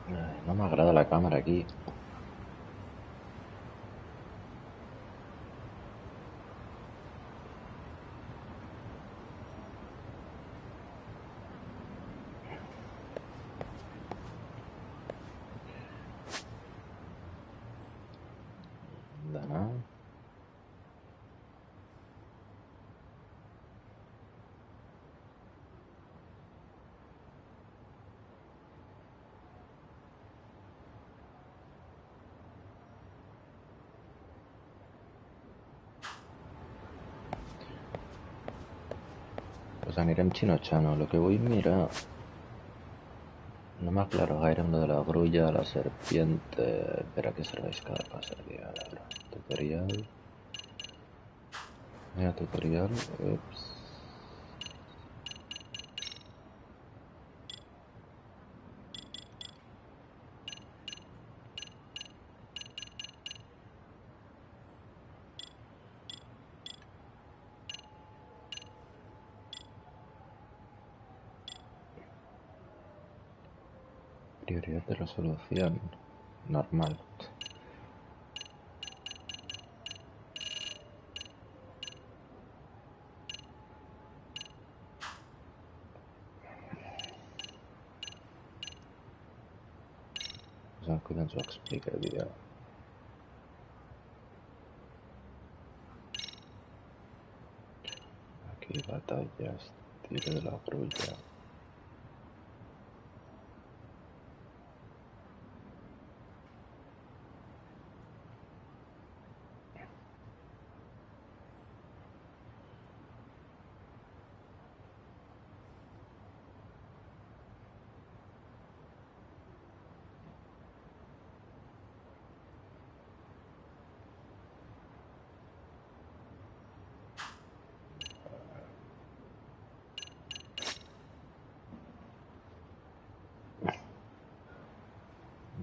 No me agrada la cámara aquí. Nada. Pues anirem xinotxano. Lo que vull mirar... No m'aclara gaire amb lo de la grulla, la serpiente... Per a què serveix cada pas aquí? A veure... Tutorial... Mira, tutorial... Ups... Prioridad de resolución... Normal. Pues que ens ho explica el vídeo. Aquí batallas... Tiro de la grulla...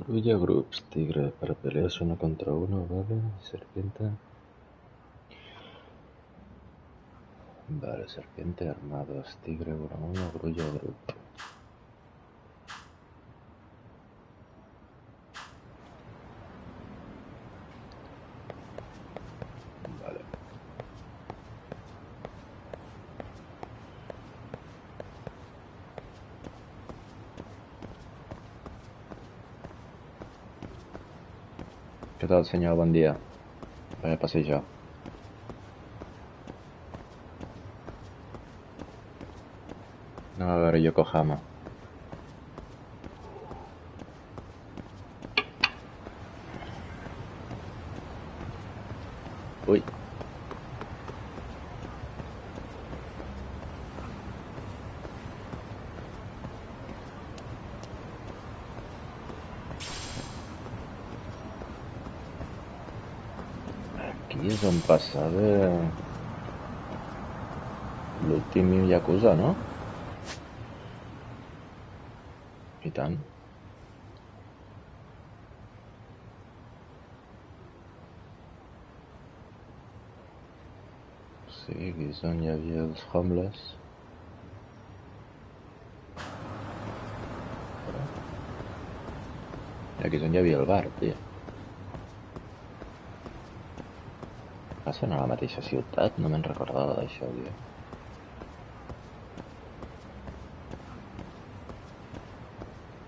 Grulla groups, tigre, para peleas 1 contra 1, vale, serpiente... Vale, serpiente armados, tigre 1-1, grulla group. Vale. ¿Qué tal, señor? Buen día. Vaya pasillo. No, a ver, Yokohama. Uy. Aquí és on passava l'últim Yakuza, no? I tant. Sí, aquí és on hi havia els homeless. I aquí és on hi havia el bar, tio. Passen a la mateixa ciutat? No me'n recordava d'això, tio.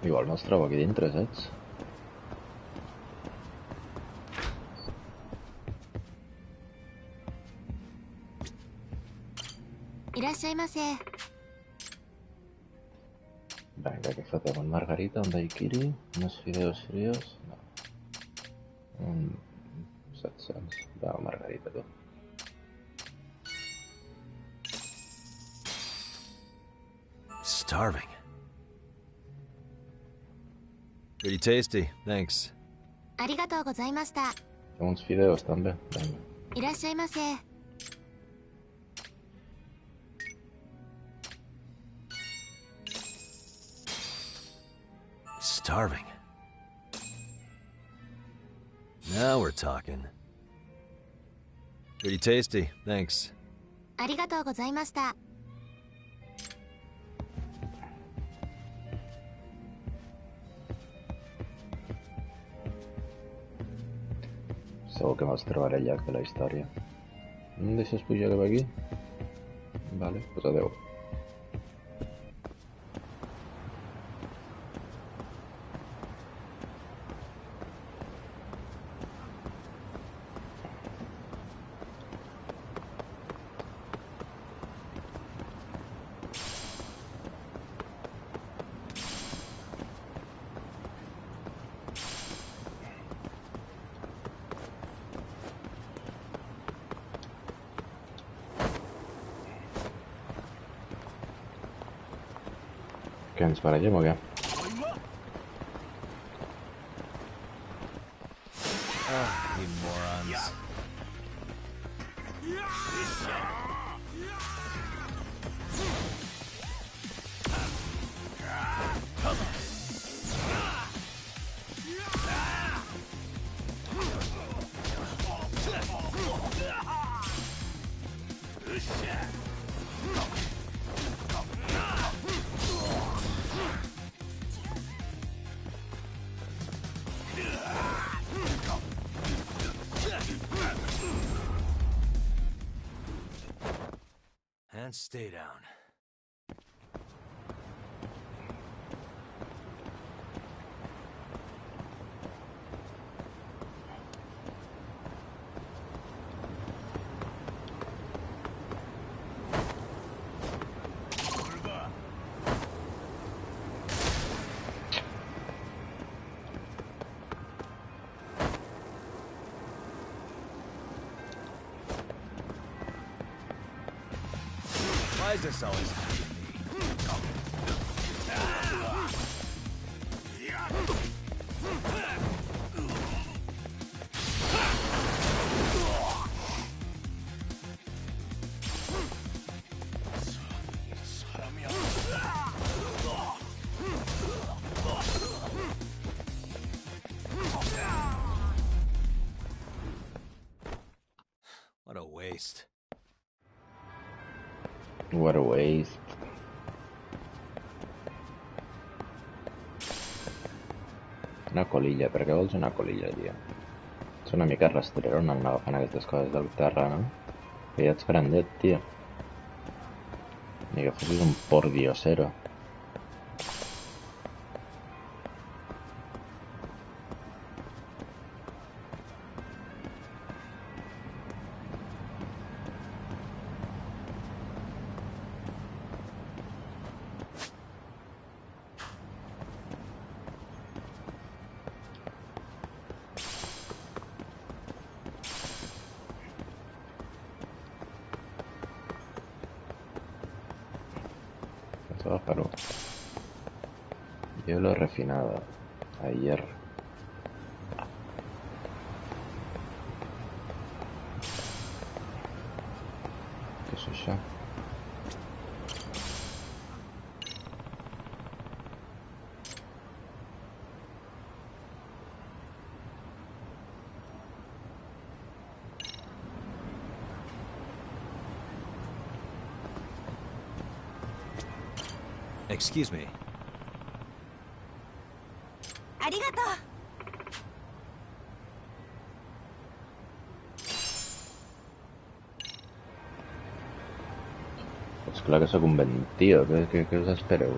Igual no els trobo aquí dintre, saps? Venga, que fotem un margarita, un daiquiri, unos fideos fríos... No. Un 700. Va, margarita, tu. Starving. Pretty tasty, thanks. Uns fideos també. Venga. Starving. Now we're talking. Pretty tasty, thanks. Segur que me'ls trobaré al llarg de la història. Em deixes pujar cap aquí? Vale, doncs adeu. Què, ens barallem o què? You morons. And stay down. Why is this always happening to me? What a waste. What a waste. Una colilla, per què vols una colilla, tio? És una mica rastrero anar agafant aquestes coses del terra, no? Que ja ets grandet, tio. Ni que fossis un pordiosero. Agafar-ho. Hielo refinado. Ayer. Què és això? Excuse me. ありがとう。 És clar que sóc un ventío, què us espereu?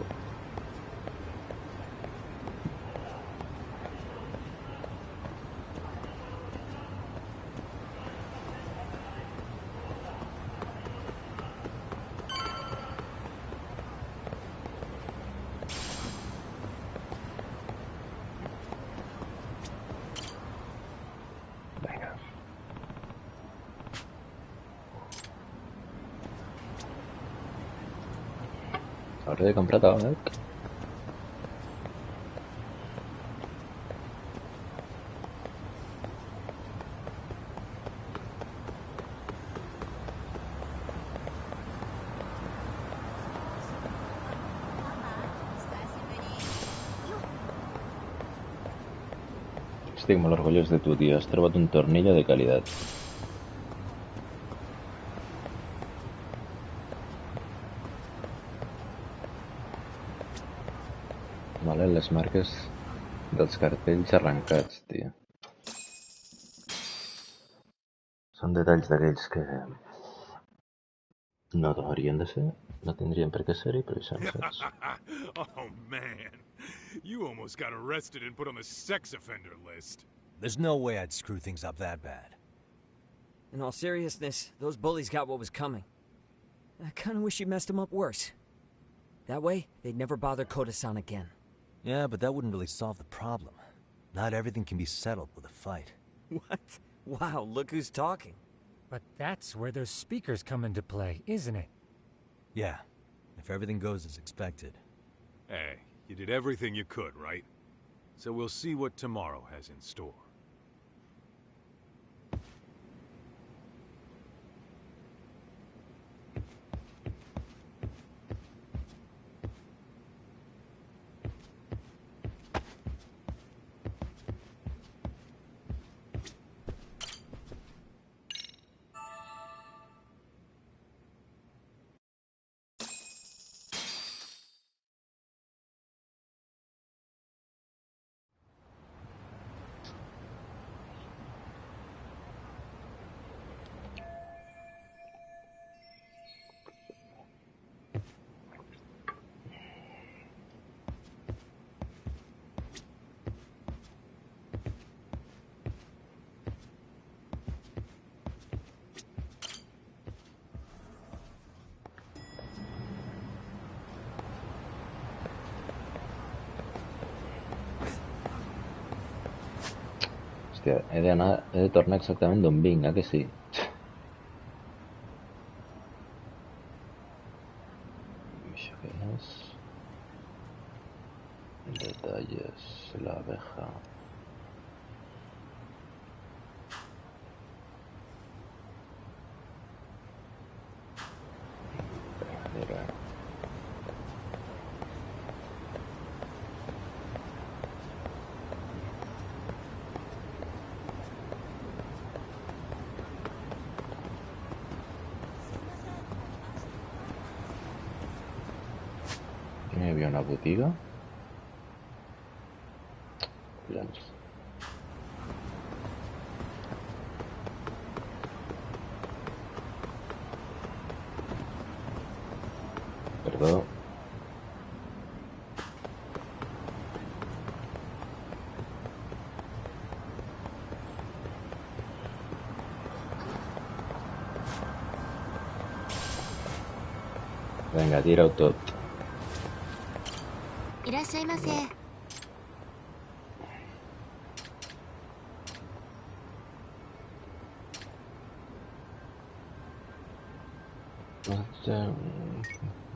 Vinga. Hauré de comprar tabac. Estic molt orgullós de tu, tio. Has trobat un tornillo de qualitat. Vale, les marques dels cartells arrencats, tio. Són detalls d'aquells que no haurien de ser, no tindrien per què ser-hi, però hi són fets. Oh man, you almost got arrested and put on the sex offender list. There's no way I'd screw things up that bad. In all seriousness, those bullies got what was coming. I kinda wish you messed them up worse. That way, they'd never bother Koda-san again. Yeah, but that wouldn't really solve the problem. Not everything can be settled with a fight. What? Wow, look who's talking. But that's where those speakers come into play, isn't it? Yeah, if everything goes as expected. Hey, you did everything you could, right? So we'll see what tomorrow has in store. Hòstia, he de tornar exactament d'on vinc, que sí? Això què és? Detalles, la abeja. Mira. Hi havia una botiga? Collons. Perdó. Vinga, tira-ho tot. いらっしゃいませ。 A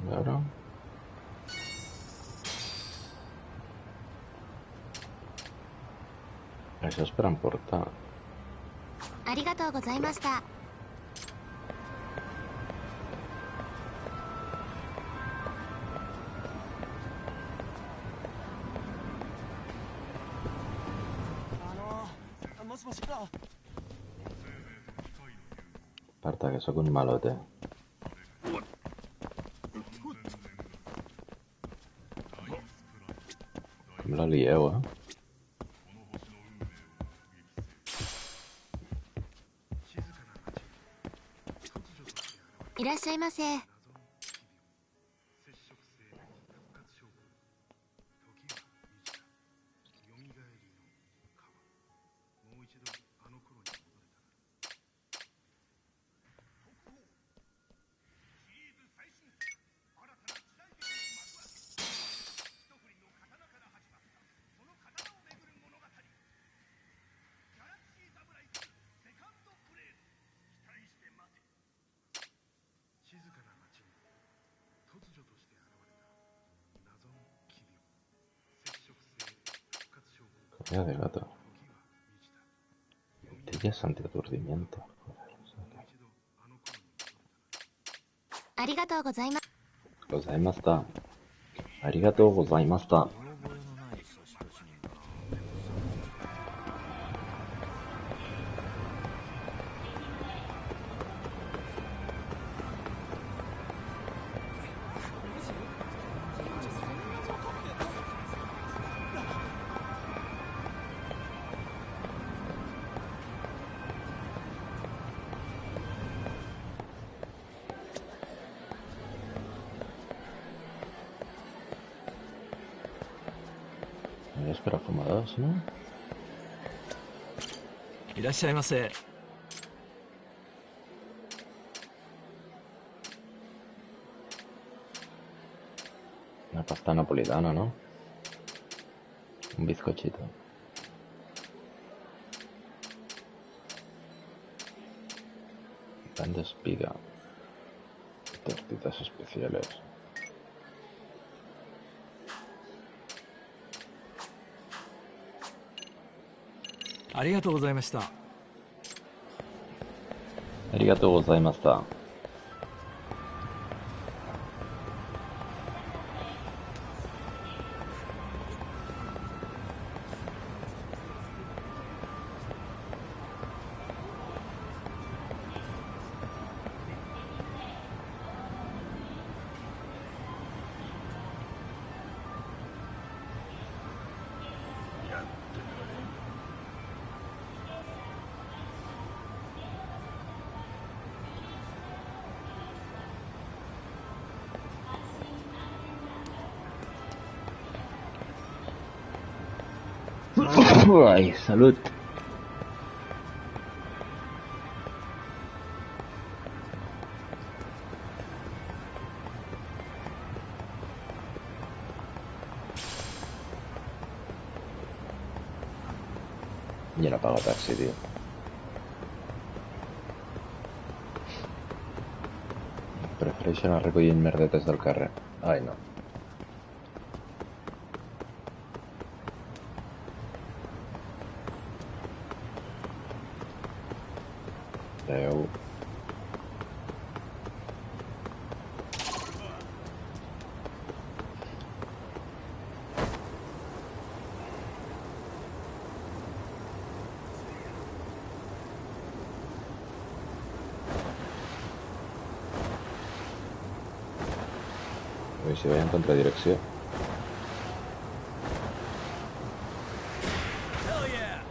veure... Això és per emportar. ありがとうございました。 Aparta, que sóc un malote. Com la lieu, eh? いらっしゃいませ。 Comida de gato. Lentillas antiaturdimiento. ありがとうございます。 ございました。ありがとうございました。Yo espero fumados, ¿no? いらっしゃいませ。 Una pasta napolitana, ¿no? Un bizcochito. Pan de espiga. Tortitas especiales. Arigatou gozaimashita. Arigatou gozaimashita. Ay, salud. Y no pago taxi, tío. Prefereixo anar recollint merdetes del carrer. Ai, no. Adeu. Uy, si vaig en contradirecció. Hell yeah!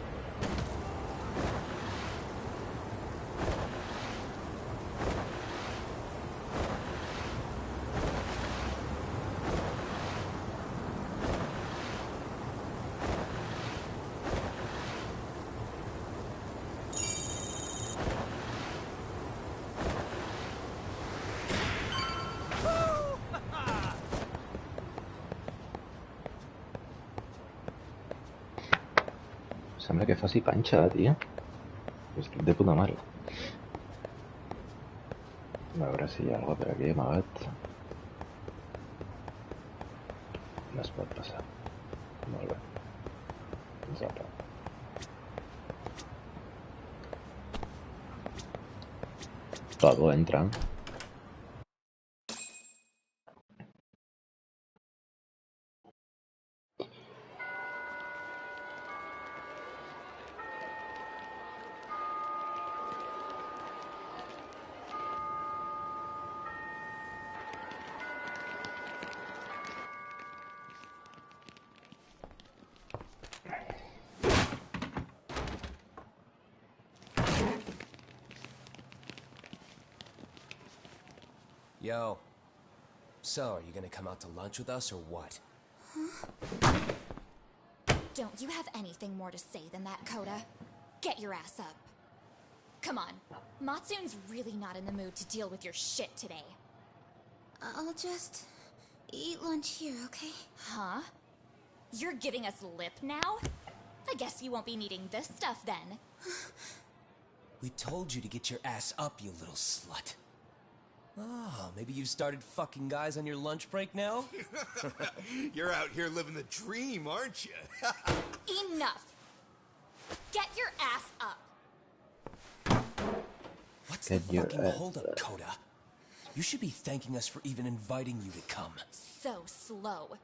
Sembla que faci panxa, tio. Estic de puta mare. A veure si hi ha alguna per aquí amagat. No es pot passar. Molt bé. Zapa. Pavo, entra. Yo. So, are you gonna come out to lunch with us or what? Don't you have anything more to say than that, Coda? Get your ass up. Come on. Matsune's really not in the mood to deal with your shit today. I'll just eat lunch here, okay? Huh? You're giving us lip now? I guess you won't be needing this stuff then. We told you to get your ass up, you little slut. Oh, maybe you started fucking guys on your lunch break now? You're out here living the dream, aren't you? Enough! Get your ass up! What's Get the your fucking ass holdup, Coda? You should be thanking us for even inviting you to come. So slow.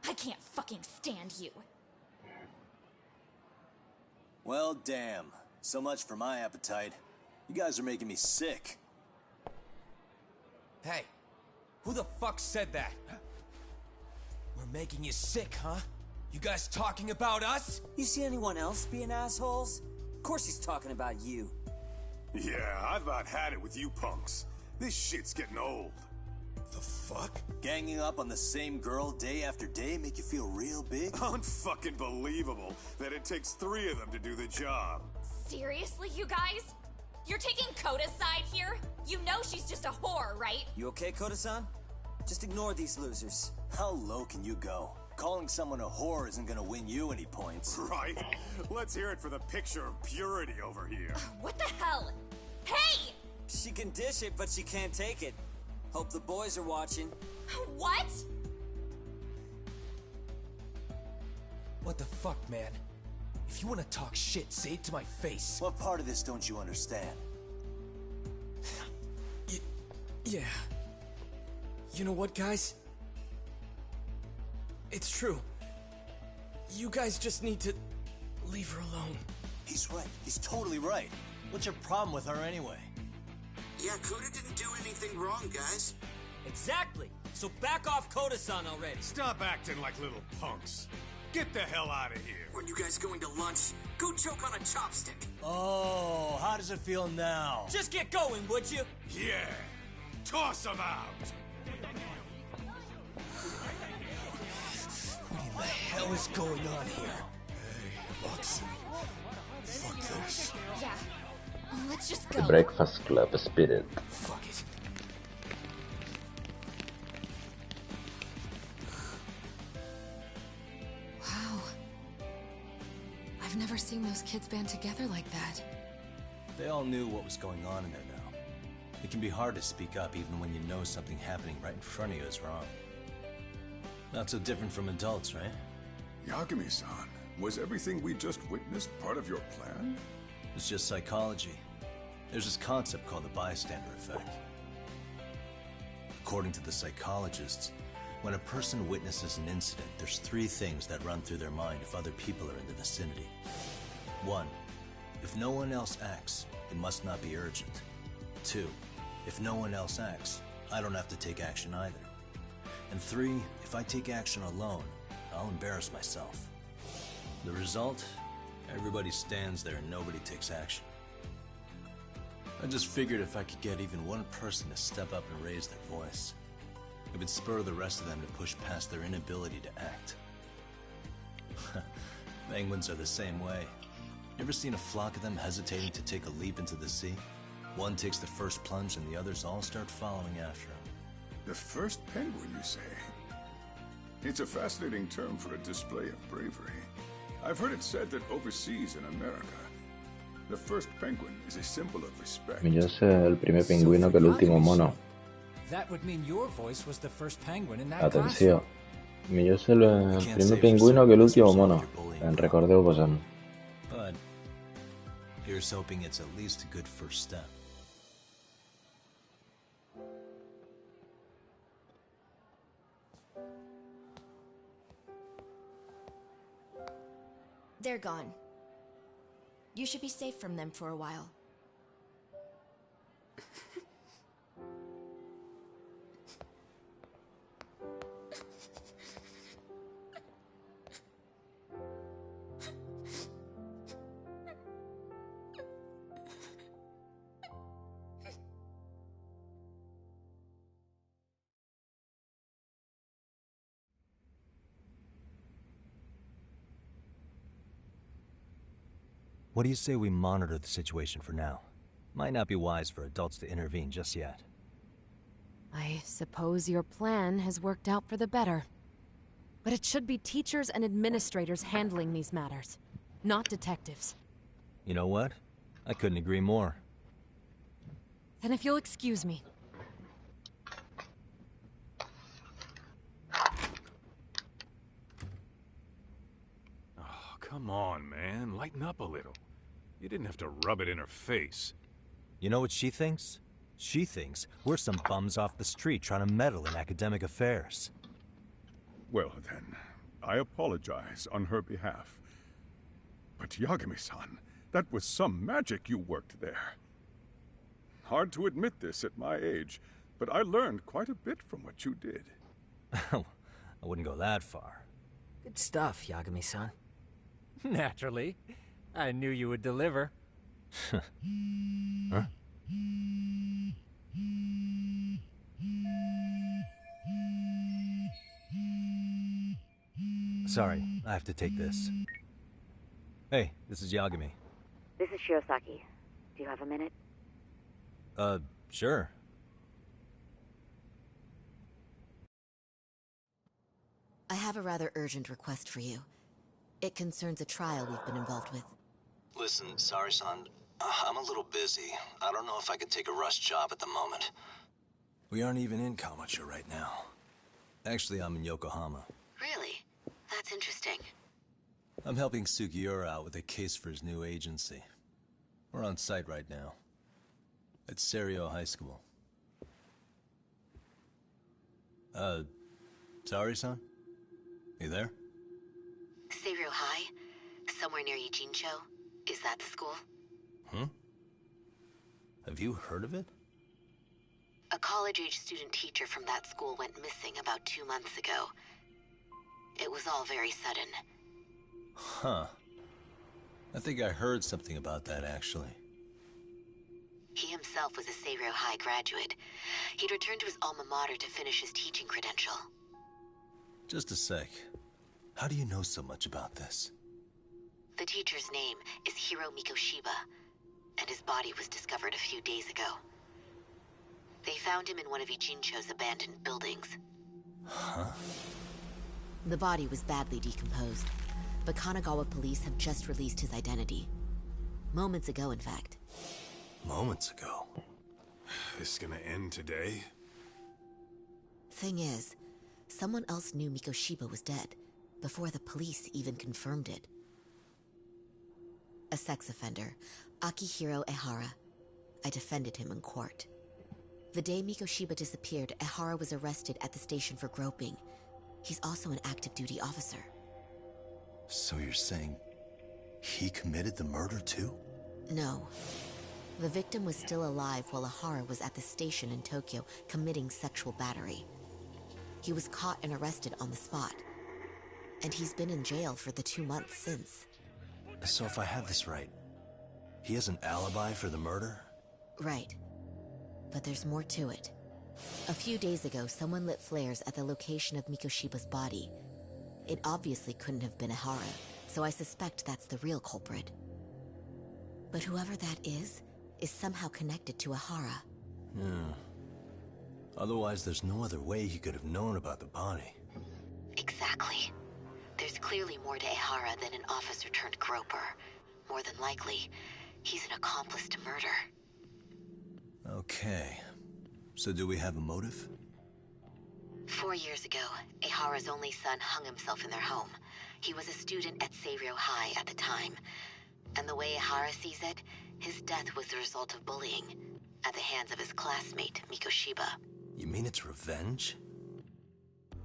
I can't fucking stand you. Well, damn. So much for my appetite. You guys are making me sick. Hey, who the fuck said that? We're making you sick, huh? You guys talking about us? You see anyone else being assholes? Of course he's talking about you. Yeah, I've about had it with you punks. This shit's getting old. The fuck? Ganging up on the same girl day after day make you feel real big? Unfucking believable that it takes 3 of them to do the job. Seriously, you guys? You're taking Koda's side here? You know she's just a whore, right? You okay, Koda-san? Just ignore these losers. How low can you go? Calling someone a whore isn't gonna win you any points. Right? Let's hear it for the picture of purity over here. What the hell? Hey! She can dish it, but she can't take it. Hope the boys are watching. What? What the fuck, man? If you want to talk shit, say it to my face. What part of this don't you understand? Yeah. You know what, guys? It's true. You guys just need to leave her alone. He's right. He's totally right. What's your problem with her anyway? Yeah, Koda didn't do anything wrong, guys. Exactly. So back off Koda-san already. Stop acting like little punks. Get the hell out of here. When you guys going to lunch, go choke on a chopstick. Oh, how does it feel now? Just get going, would you? Yeah. Toss them out. What in the hell is going on here? Hey, Watson. Fuck this. Yeah. Let's just The go. Breakfast Club spirit. Fuck it. Wow. I've never seen those kids band together like that. They all knew what was going on in there now. It can be hard to speak up even when you know something happening right in front of you is wrong. Not so different from adults, right? Yagami-san, was everything we just witnessed part of your plan? It's just psychology. There's this concept called the bystander effect. According to the psychologists, when a person witnesses an incident, there's 3 things that run through their mind if other people are in the vicinity. 1. If no one else acts, it must not be urgent. 2. If no one else acts, I don't have to take action either. And 3. If I take action alone, I'll embarrass myself. The result? Everybody stands there and nobody takes action. I just figured if I could get even one person to step up and raise their voice, it would spur the rest of them to push past their inability to act. Penguins are the same way. You ever seen a flock of them hesitating to take a leap into the sea? One takes the first plunge and the others all start following after him. The first penguin, you say? It's a fascinating term for a display of bravery. I've heard it said that overseas in America, the first penguin is a symbol of respect. Millor ser el primer pingüino que el último mono. That would mean your voice was the first penguin in that Atenció. Millor ser el primer pingüino que el último mono. En recordeu-vos en. But here's hoping it's at least a good first step. They're gone. You should be safe from them for a while. What do you say we monitor the situation for now? Might not be wise for adults to intervene just yet. I suppose your plan has worked out for the better. But it should be teachers and administrators handling these matters, not detectives. You know what? I couldn't agree more. Then if you'll excuse me. Oh, come on, man. Lighten up a little. You didn't have to rub it in her face. You know what she thinks? She thinks we're some bums off the street trying to meddle in academic affairs. Well then, I apologize on her behalf. But Yagami-san, that was some magic you worked there. Hard to admit this at my age, but I learned quite a bit from what you did. I wouldn't go that far. Good stuff, Yagami-san. Naturally. I knew you would deliver. Huh? Sorry, I have to take this. Hey, this is Yagami. This is Shiosaki. Do you have a minute? Sure. I have a rather urgent request for you. It concerns a trial we've been involved with. Listen, Sari-san, I'm a little busy. I don't know if I can take a rush job at the moment. We aren't even in Kamucha right now. Actually, I'm in Yokohama. Really? That's interesting. I'm helping Sugiura out with a case for his new agency. We're on site right now. At Serio High School. Sari-san? You there? Seiro High? Somewhere near Ijincho? Is that the school? Have you heard of it? A college-age student teacher from that school went missing about 2 months ago. It was all very sudden. Huh. I think I heard something about that, actually. He himself was a Seiro High graduate. He'd returned to his alma mater to finish his teaching credential. Just a sec. How do you know so much about this? The teacher's name is Hiro Mikoshiba, and his body was discovered a few days ago. They found him in one of Ijincho's abandoned buildings. Huh? The body was badly decomposed, but Kanagawa police have just released his identity. Moments ago, in fact. Moments ago? This is gonna end today? Thing is, someone else knew Mikoshiba was dead, before the police even confirmed it. A sex offender, Akihiro Ehara. I defended him in court. The day Mikoshiba disappeared, Ehara was arrested at the station for groping. He's also an active duty officer. So you're saying he committed the murder too? No. The victim was still alive while Ehara was at the station in Tokyo committing sexual battery. He was caught and arrested on the spot. And he's been in jail for the 2 months since. So if I have this right, he has an alibi for the murder? Right. But there's more to it. A few days ago, someone lit flares at the location of Mikoshiba's body. It obviously couldn't have been Ehara, so I suspect that's the real culprit. But whoever that is somehow connected to Ehara. Yeah. Otherwise, there's no other way he could have known about the body. Exactly. There's clearly more to Ehara than an officer turned groper. More than likely, he's an accomplice to murder. Okay. So do we have a motive? 4 years ago, Ehara's only son hung himself in their home. He was a student at Seiro High at the time. And the way Ehara sees it, his death was the result of bullying at the hands of his classmate, Mikoshiba. You mean it's revenge?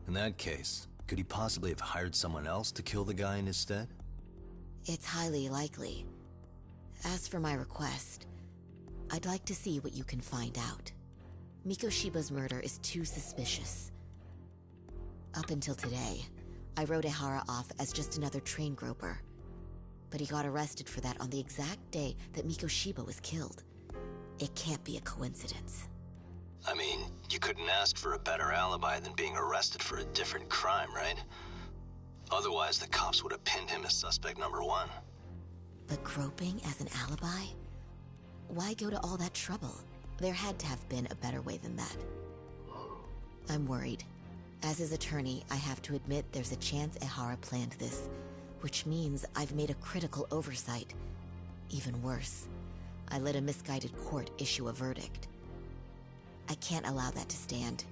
In that case, could he possibly have hired someone else to kill the guy in his stead? It's highly likely. As for my request, I'd like to see what you can find out. Mikoshiba's murder is too suspicious. Up until today, I wrote Ehara off as just another train groper. But he got arrested for that on the exact day that Mikoshiba was killed. It can't be a coincidence. I mean, you couldn't ask for a better alibi than being arrested for a different crime, right? Otherwise, the cops would have pinned him as suspect number 1. But groping as an alibi? Why go to all that trouble? There had to have been a better way than that. I'm worried. As his attorney, I have to admit there's a chance Ehara planned this, which means I've made a critical oversight. Even worse, I let a misguided court issue a verdict. I can't allow that to stand.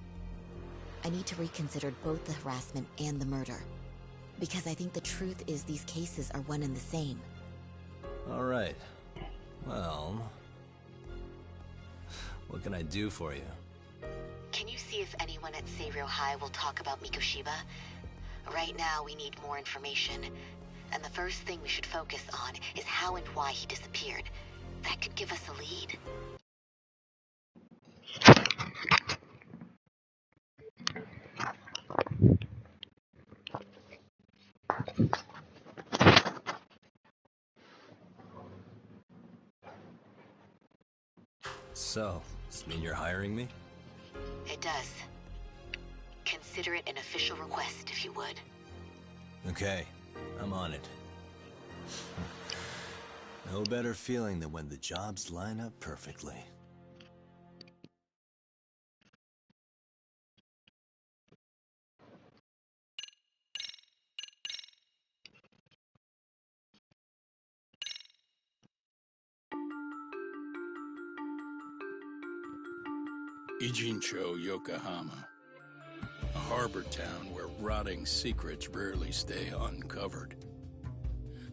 I need to reconsider both the harassment and the murder, because I think the truth is these cases are one and the same. All right. Well, what can I do for you? Can you see if anyone at Seiro High will talk about Mikoshiba? Right now, we need more information. And the first thing we should focus on is how and why he disappeared. That could give us a lead. So, does this mean you're hiring me? It it does. Consider it an official request, if you would. Okay, I'm on it. No better feeling than when the jobs line up perfectly. Ijincho, Yokohama. A harbor town where rotting secrets rarely stay uncovered.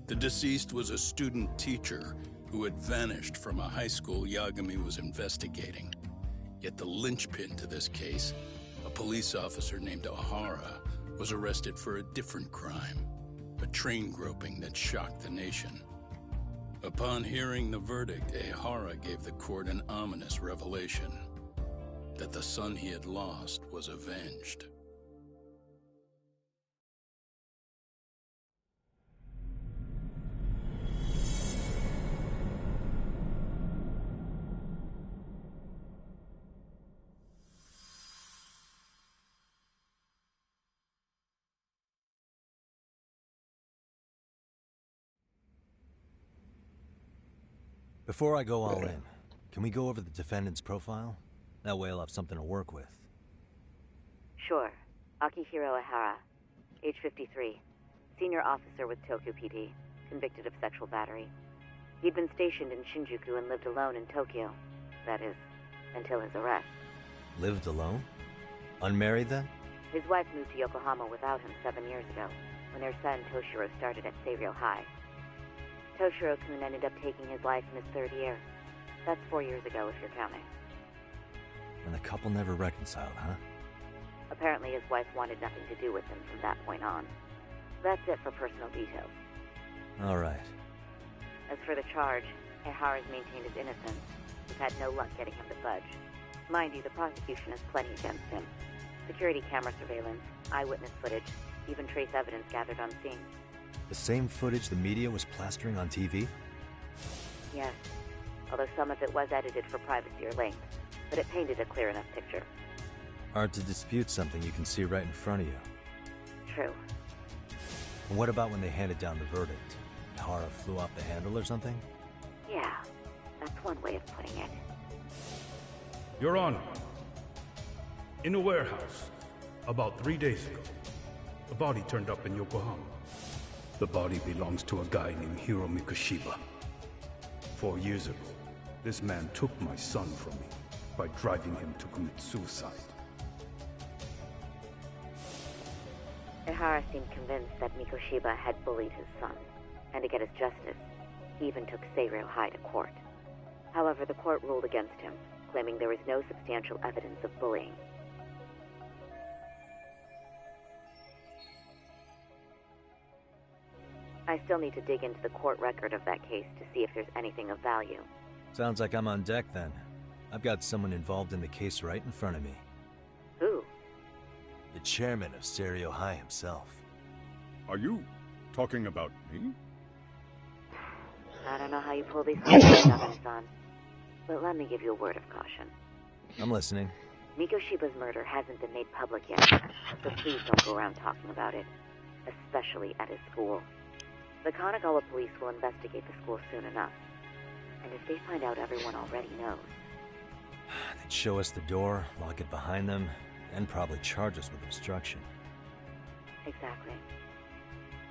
The deceased was a student teacher who had vanished from a high school Yagami was investigating. Yet the linchpin to this case, a police officer named Ohara, was arrested for a different crime, a train groping that shocked the nation. Upon hearing the verdict, Ohara gave the court an ominous revelation, that the son he had lost was avenged. Before I go all in, can we go over the defendant's profile? That way I'll have something to work with. Sure. Akihiro Ihara, age 53, senior officer with Tokyo PD, convicted of sexual battery. He'd been stationed in Shinjuku and lived alone in Tokyo. That is, until his arrest. Lived alone? Unmarried then? His wife moved to Yokohama without him 7 years ago, when their son Toshiro started at Seiryō High. Toshiro-kun ended up taking his life in his third year. That's 4 years ago, if you're counting. And the couple never reconciled, huh? Apparently his wife wanted nothing to do with him from that point on. That's it for personal details. All right. As for the charge, Ihara's maintained his innocence. We've had no luck getting him to budge. Mind you, the prosecution has plenty against him. Security camera surveillance, eyewitness footage, even trace evidence gathered on scene. The same footage the media was plastering on TV? Yes, although some of it was edited for privacy or length, but it painted a clear enough picture. Hard to dispute something you can see right in front of you. True. And what about when they handed down the verdict? Ihara flew off the handle or something? Yeah, that's one way of putting it. Your Honor, in a warehouse, about 3 days ago, a body turned up in Yokohama. The body belongs to a guy named Hiro Mikoshiba. 4 years ago, this man took my son from me by driving him to commit suicide. Ihara seemed convinced that Mikoshiba had bullied his son, and to get his justice, he even took Seiryō High to court. However, the court ruled against him, claiming there was no substantial evidence of bullying. I still need to dig into the court record of that case to see if there's anything of value. Sounds like I'm on deck then. I've got someone involved in the case right in front of me. Who? The chairman of Seiryō High himself. Are you talking about me? I don't know how you pull these things off, son, but let me give you a word of caution. I'm listening. Mikoshiba's murder hasn't been made public yet, so please don't go around talking about it, especially at his school. The Kanagawa police will investigate the school soon enough, and if they find out everyone already knows... They'd show us the door, lock it behind them, and probably charge us with obstruction. Exactly.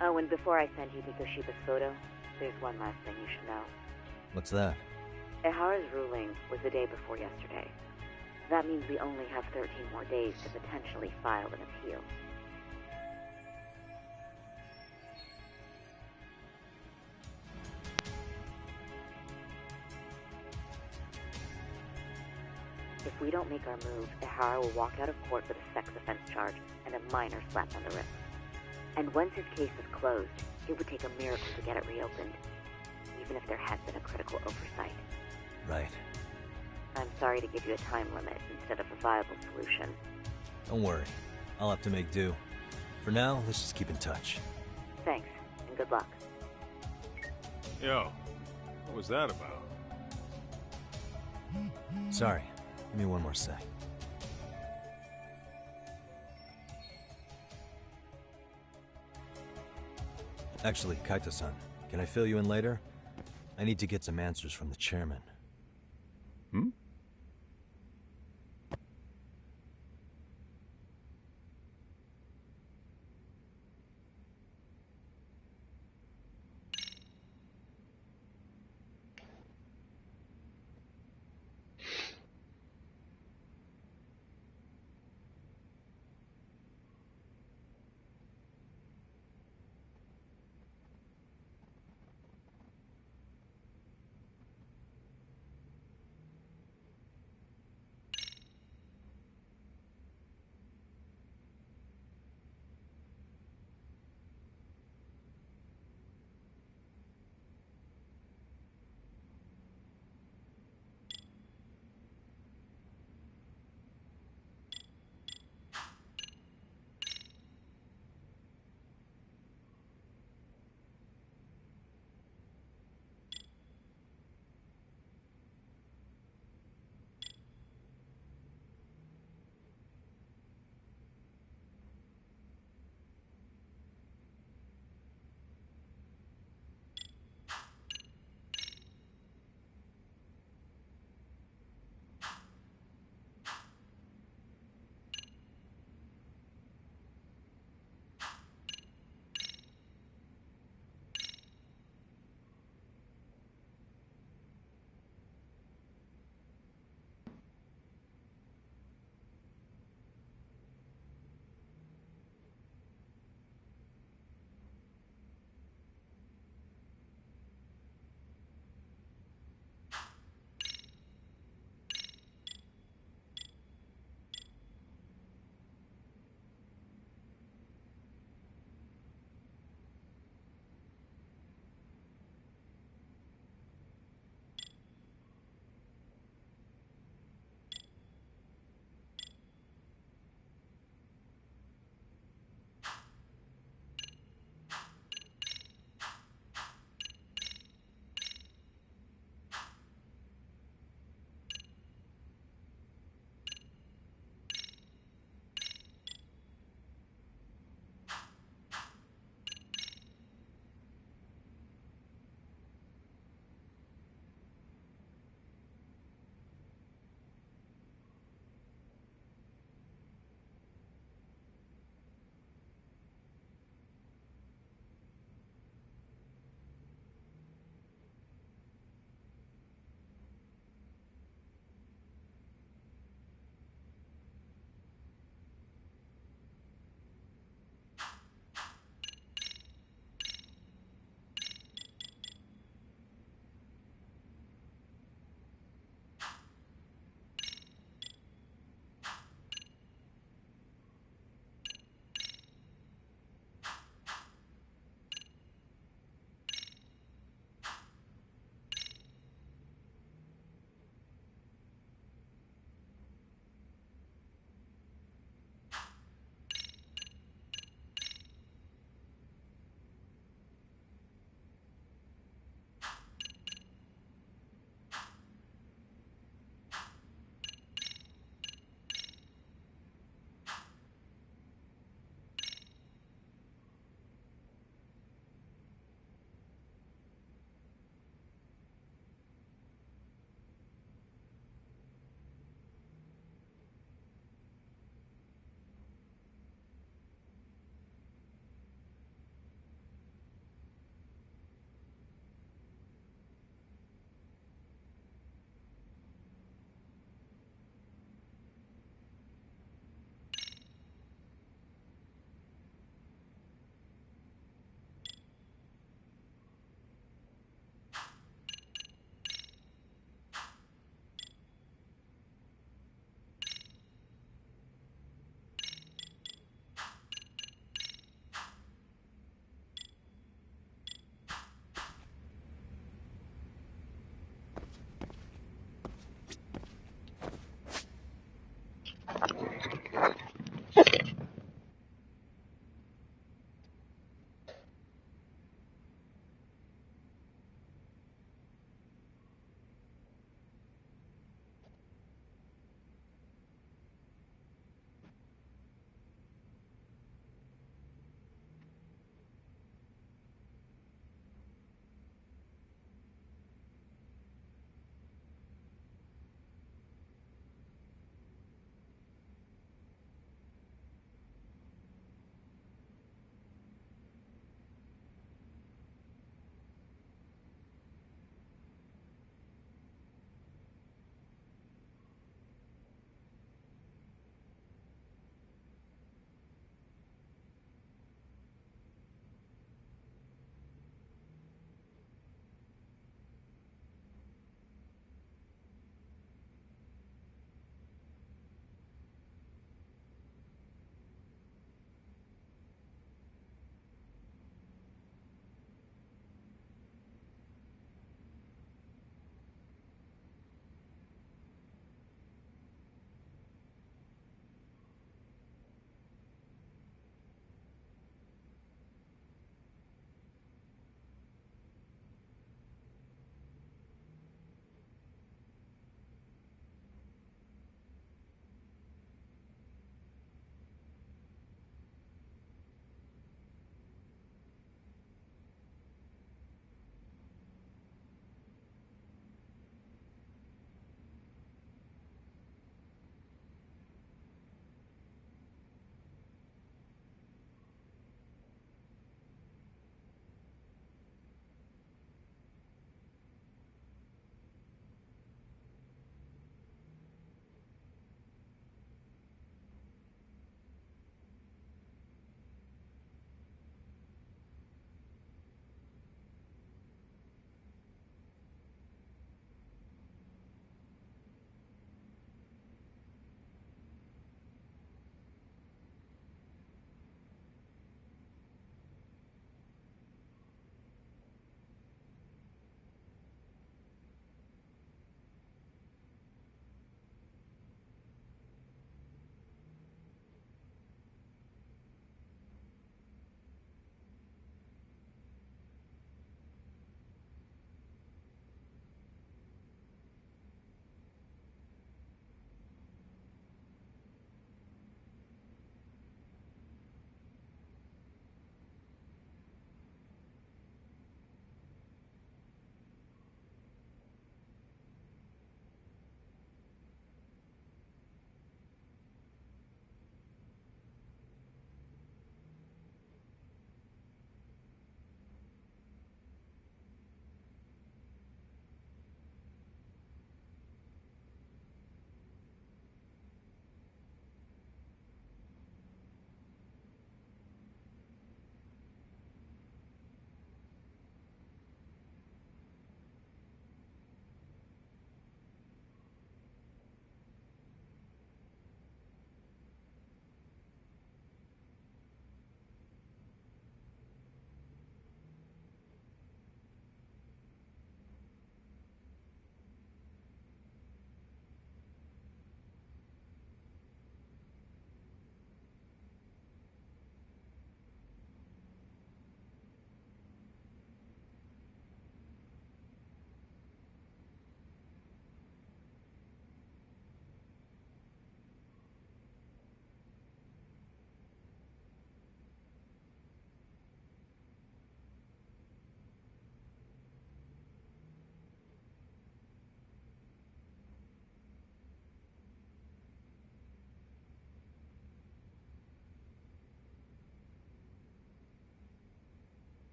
Oh, and before I send you Mikoshiba's photo, there's one last thing you should know. What's that? Ihara's ruling was the day before yesterday. That means we only have 13 more days to potentially file an appeal. If we don't make our move, Ihara will walk out of court with a sex offense charge and a minor slap on the wrist. And once his case is closed, it would take a miracle to get it reopened, even if there has been a critical oversight. Right. I'm sorry to give you a time limit instead of a viable solution. Don't worry. I'll have to make do. For now, let's just keep in touch. Thanks, and good luck. Yo, what was that about? Sorry. Give me one more sec. Actually, Kaito-san, can I fill you in later? I need to get some answers from the chairman. Hmm?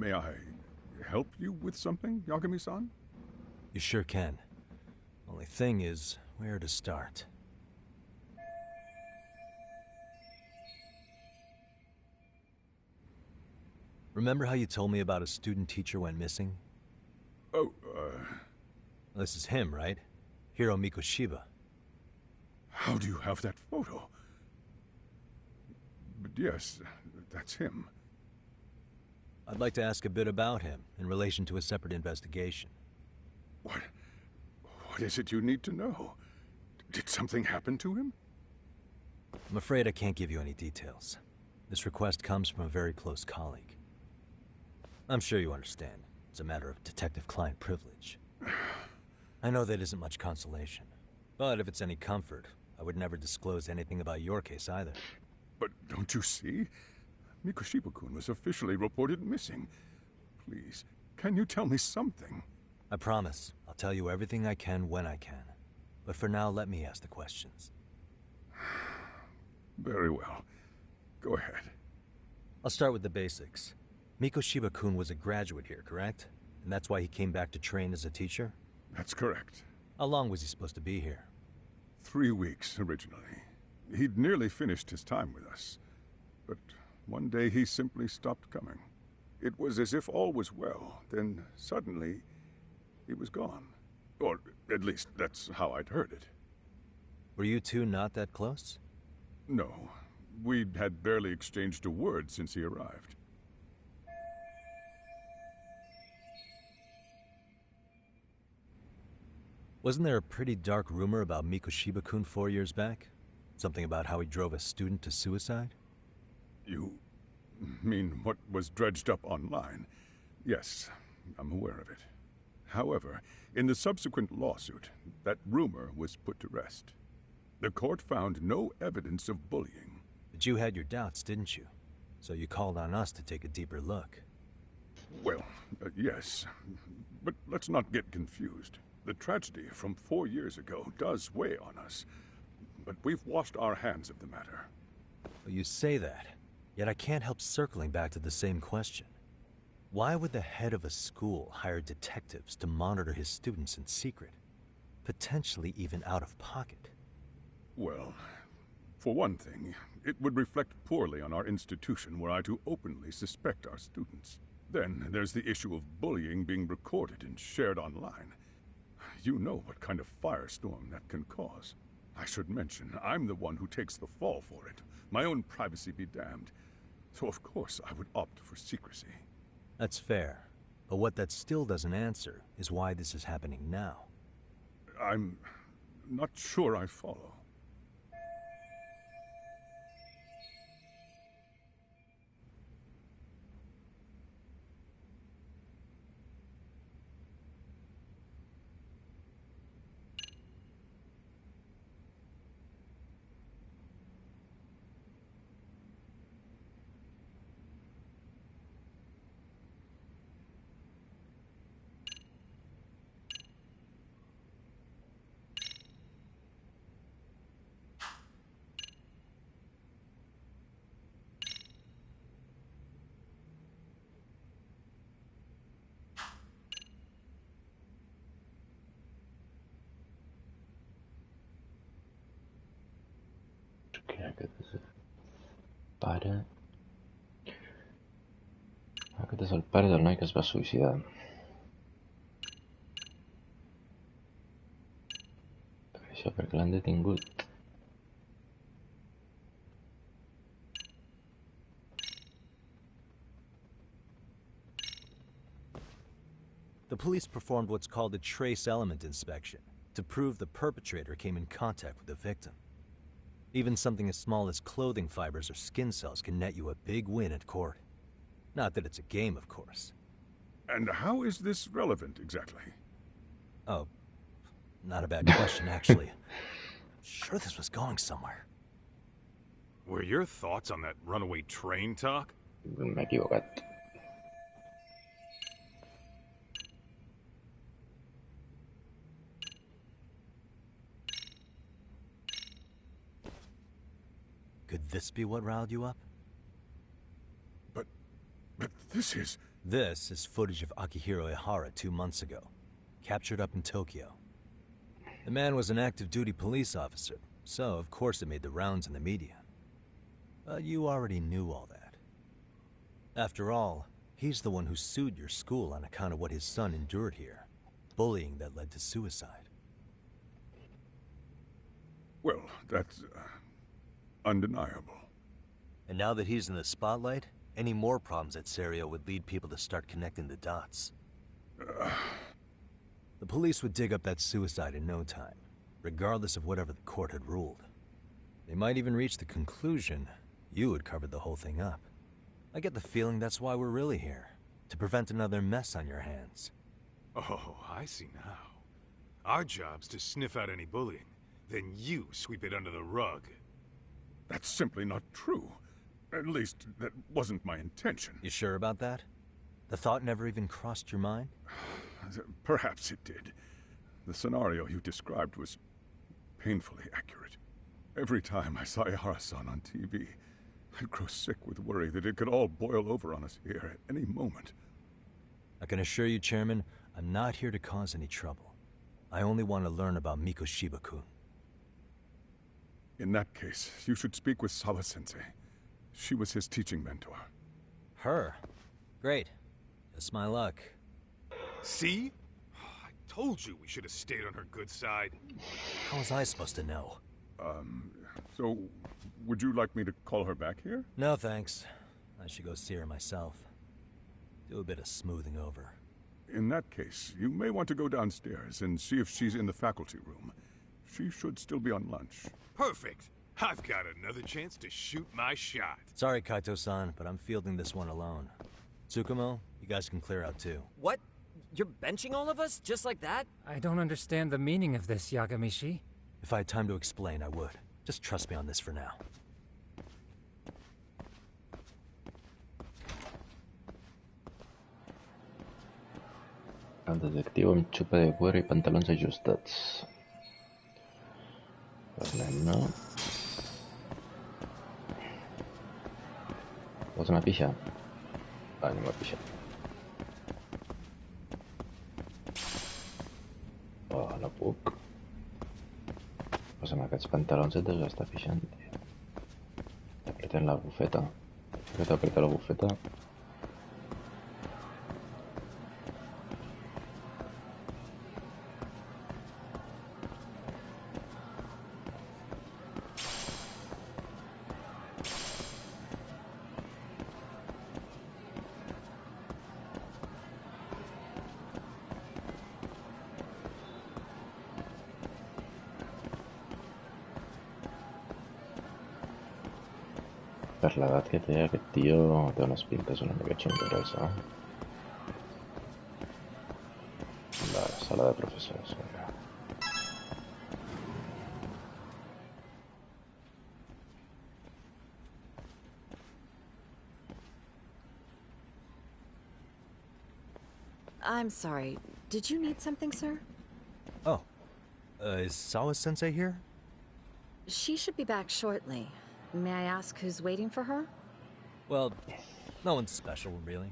May I help you with something, Yagami-san? You sure can. Only thing is, where to start? Remember how you told me about a student teacher went missing? Oh, This is him, right? Hiro Mikoshiba. How do you have that photo? But yes, that's him. I'd like to ask a bit about him in relation to a separate investigation. What is it you need to know? Did something happen to him? I'm afraid I can't give you any details. This request comes from a very close colleague. I'm sure you understand. It's a matter of detective-client privilege. I know that isn't much consolation. But if it's any comfort, I would never disclose anything about your case either. But don't you see? Mikoshiba-kun was officially reported missing. Please, can you tell me something? I promise. I'll tell you everything I can when I can. But for now, let me ask the questions. Very well. Go ahead. I'll start with the basics. Mikoshiba-kun was a graduate here, correct? And that's why he came back to train as a teacher? That's correct. How long was he supposed to be here? 3 weeks, originally. He'd nearly finished his time with us. But one day he simply stopped coming. It was as if all was well, then suddenly he was gone. Or at least that's how I'd heard it. Were you two not that close? No. We'd had barely exchanged a word since he arrived. Wasn't there a pretty dark rumor about Mikoshiba-kun 4 years back? Something about how he drove a student to suicide? You mean what was dredged up online? Yes, I'm aware of it. However, in the subsequent lawsuit, that rumor was put to rest. The court found no evidence of bullying. But you had your doubts, didn't you? So you called on us to take a deeper look. Well, yes. But let's not get confused. The tragedy from 4 years ago does weigh on us. But we've washed our hands of the matter. Well, you say that, yet I can't help circling back to the same question. Why would the head of a school hire detectives to monitor his students in secret? Potentially even out of pocket. Well, for one thing, it would reflect poorly on our institution were I to openly suspect our students. Then there's the issue of bullying being recorded and shared online. You know what kind of firestorm that can cause. I should mention, I'm the one who takes the fall for it. My own privacy be damned. So of course I would opt for secrecy. That's fair. But what that still doesn't answer is why this is happening now. I'm not sure I follow. Aquest és el pare del noi que es va suïcidar. Això perquè l'han detingut. The police performed what's called a trace element inspection to prove the perpetrator came in contact with the victim. Even something as small as clothing fibers or skin cells can net you a big win at court. Not that it's a game, of course. And how is this relevant, exactly? Oh, not a bad question, actually. I'm sure this was going somewhere. Were your thoughts on that runaway train talk? M'he equivocat. Could this be what riled you up? But this is... This is footage of Akihiro Ihara 2 months ago, captured up in Tokyo. The man was an active duty police officer, so of course it made the rounds in the media. But you already knew all that. After all, he's the one who sued your school on account of what his son endured here. Bullying that led to suicide. Well, that's undeniable. And now that he's in the spotlight, any more problems at Serio would lead people to start connecting the dots. The police would dig up that suicide in no time, regardless of whatever the court had ruled. They might even reach the conclusion you had covered the whole thing up. I get the feeling that's why we're really here, to prevent another mess on your hands. Oh, I see now. Our job's to sniff out any bullying, then you sweep it under the rug. That's simply not true. At least, that wasn't my intention. You sure about that? The thought never even crossed your mind? Perhaps it did. The scenario you described was painfully accurate. Every time I saw Ihara-san on TV, I'd grow sick with worry that it could all boil over on us here at any moment. I can assure you, Chairman, I'm not here to cause any trouble. I only want to learn about Mikoshiba-kun. In that case, you should speak with Sawa-sensei. She was his teaching mentor. Her? Great. Just my luck. See? I told you we should have stayed on her good side. How was I supposed to know? So, would you like me to call her back here? No, thanks. I should go see her myself. Do a bit of smoothing over. In that case, you may want to go downstairs and see if she's in the faculty room. She should still be on lunch. Perfect. I've got another chance to shoot my shot. Sorry, Kaito-san, but I'm fielding this one alone. Tsukumo, you guys can clear out too. What? You're benching all of us? Just like that? I don't understand the meaning of this, Yagamishi. If I had time to explain, I would. Just trust me on this for now. El detectiu amb xupa de cuero i pantalons ajustats. Anem-ne. Vols anar a pixar? Va, anem a pixar. Oh, no puc. Posa'm aquests pantalons et deus estar pixant, tio. T'apreten la bufeta. Que t'apreta la bufeta. Per l'edat que té aquest tio, té unes pintes una mica xungueres, eh? La sala de professors, vinga. I'm sorry. Did you need something, sir? Oh. Is Sawa-sensei here? She should be back shortly. May I ask who's waiting for her? Well, no one's special, really.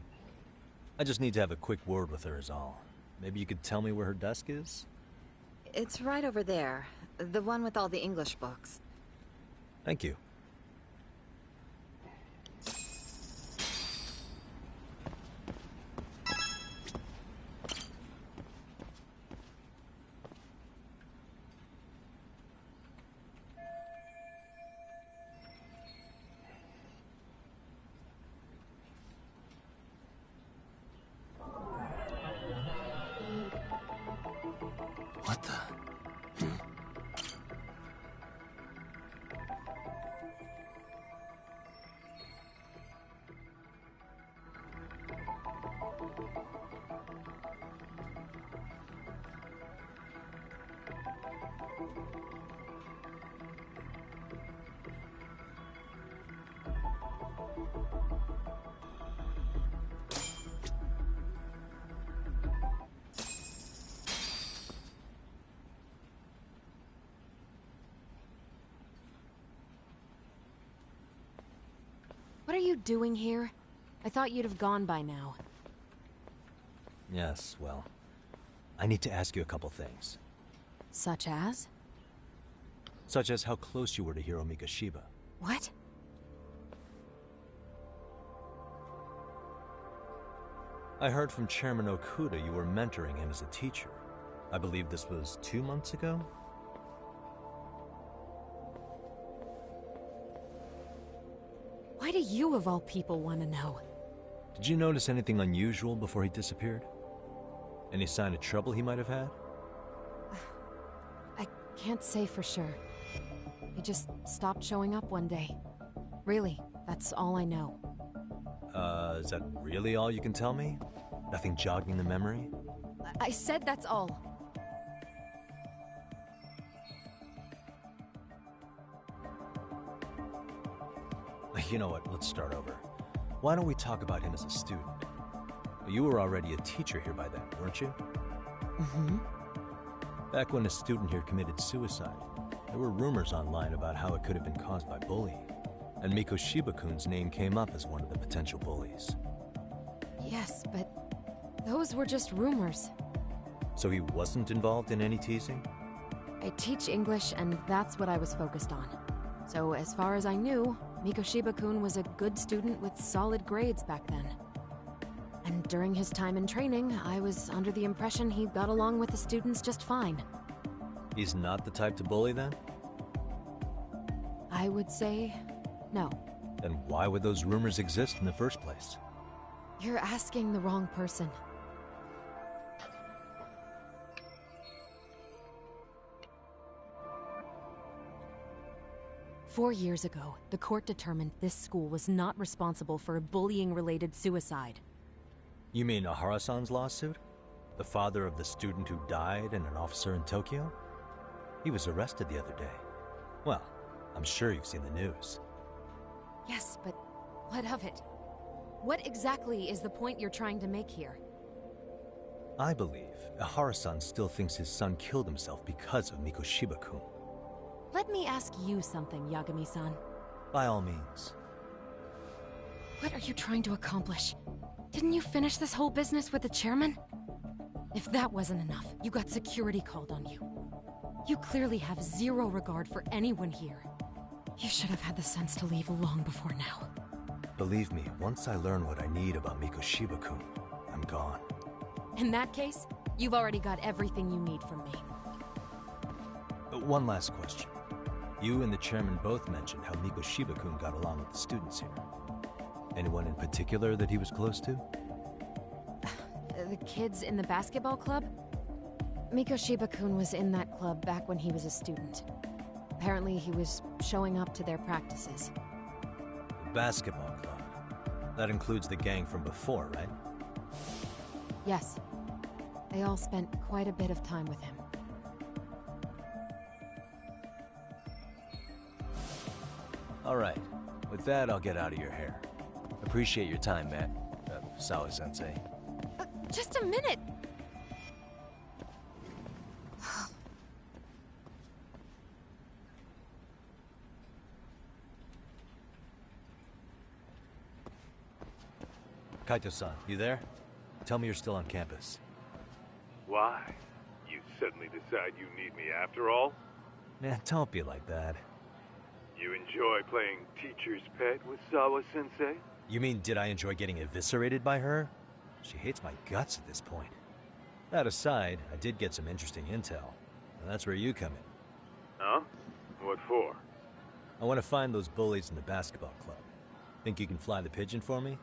I just need to have a quick word with her is all. Maybe you could tell me where her desk is? It's right over there. The one with all the English books. Thank you. What the? What are you doing here? I thought you'd have gone by now. Yes, well, I need to ask you a couple things. Such as? Such as how close you were to Hiro Mikoshiba. What? I heard from Chairman Okuda you were mentoring him as a teacher. I believe this was 2 months ago? Why do you, of all people, want to know? Did you notice anything unusual before he disappeared? Any sign of trouble he might have had? I can't say for sure. He just stopped showing up one day. Really, that's all I know. Is that really all you can tell me? Nothing jogging the memory? I said that's all. You know what, let's start over. Why don't we talk about him as a student? You were already a teacher here by then, weren't you? Mm-hmm. Back when a student here committed suicide, there were rumors online about how it could have been caused by bullying. And Mikoshiba-kun's name came up as one of the potential bullies. Yes, but those were just rumors. So he wasn't involved in any teasing? I teach English, and that's what I was focused on. So as far as I knew, Mikoshiba-kun was a good student with solid grades back then. And during his time in training, I was under the impression he got along with the students just fine. He's not the type to bully then? I would say no. Then why would those rumors exist in the first place? You're asking the wrong person. Four years ago, the court determined this school was not responsible for a bullying-related suicide. You mean Ahara-san's lawsuit? The father of the student who died and an officer in Tokyo? He was arrested the other day. Well, I'm sure you've seen the news. Yes, but what of it? What exactly is the point you're trying to make here? I believe Ahara-san still thinks his son killed himself because of Mikoshiba-kun. Let me ask you something, Yagami-san. By all means. What are you trying to accomplish? Didn't you finish this whole business with the chairman? If that wasn't enough, you got security called on you. You clearly have zero regard for anyone here. You should have had the sense to leave long before now. Believe me, once I learn what I need about Mikoshiba-kun, I'm gone. In that case, you've already got everything you need from me. One last question. You and the chairman both mentioned how Mikoshiba-kun got along with the students here. Anyone in particular that he was close to? The kids in the basketball club? Mikoshiba-kun was in that club back when he was a student. Apparently he was showing up to their practices. The basketball club? That includes the gang from before, right? Yes. They all spent quite a bit of time with him. All right. With that, I'll get out of your hair. Appreciate your time, man. Sawa-sensei. Just a minute! Kaito-san, you there? Tell me you're still on campus. Why? You suddenly decide you need me after all? Man, don't be like that. You enjoy playing teacher's pet with Sawa-sensei? You mean, did I enjoy getting eviscerated by her? She hates my guts at this point. That aside, I did get some interesting intel. And that's where you come in. Huh? What for? I want to find those bullies in the basketball club. Think you can fly the pigeon for me?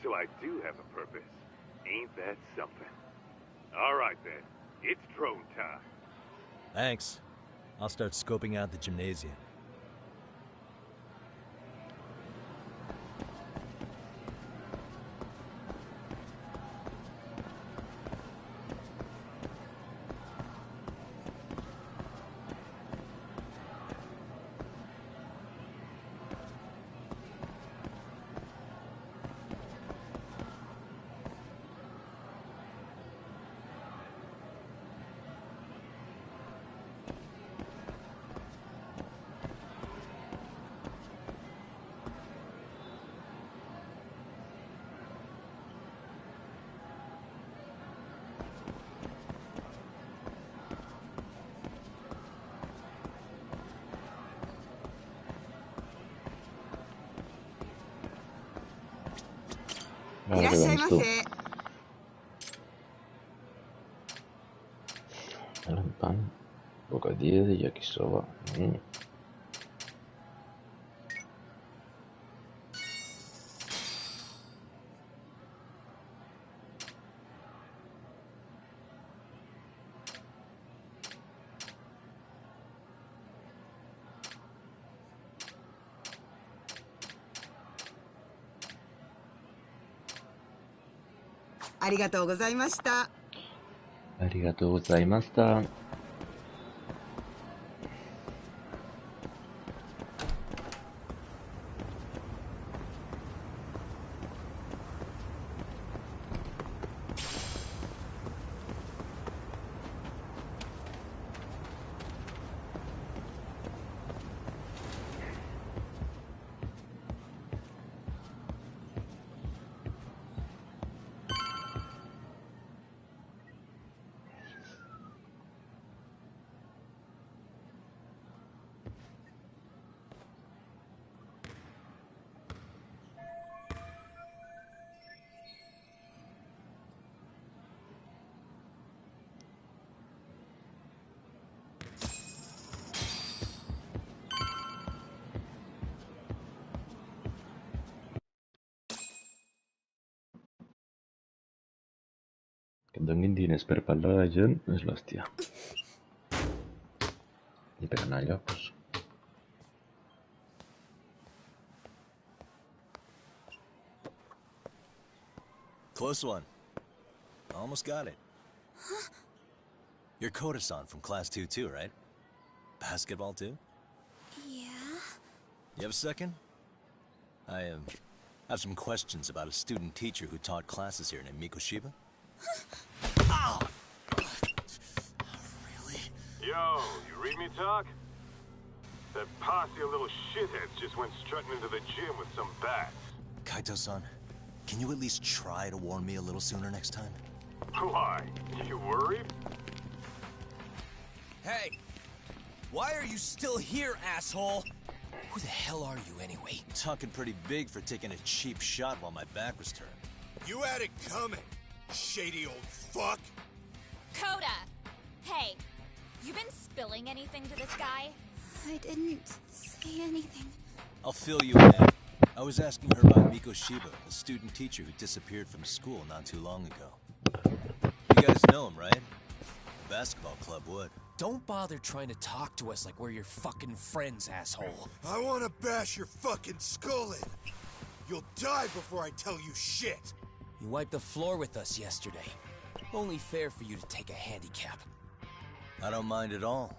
So I do have a purpose. Ain't that something? All right then. It's drone time. Thanks. I'll start scoping out the gymnasium. Ara que vens tu. El pan, bocadillo de yakisoba. Arigatou gozaimashita. Arigatou gozaimashita. Que et donin diners per parlar a la gent és l'hòstia. I per anar a llocs. Close one. Almost got it. You're Koda-san from Class 2 too, right? Basketball too? Yeah? You have a second? I have some questions about a student teacher who taught classes here named Mikoshiba. Ow! Really? Yo, you read me talk? That posse of little shitheads just went strutting into the gym with some bats. Kaito-san, can you at least try to warn me a little sooner next time? Why? You worried? Hey! Why are you still here, asshole? Who the hell are you, anyway? Talking pretty big for taking a cheap shot while my back was turned. You had it coming, shady old fuck. Coda! Hey, you been spilling anything to this guy? I didn't say anything. I'll fill you in. I was asking her about Mikoshiba, a student teacher who disappeared from school not too long ago. You guys know him, right? The basketball club would. Don't bother trying to talk to us like we're your fucking friends, asshole. I wanna bash your fucking skull in. You'll die before I tell you shit. You wiped the floor with us yesterday. Only fair for you to take a handicap. I don't mind at all.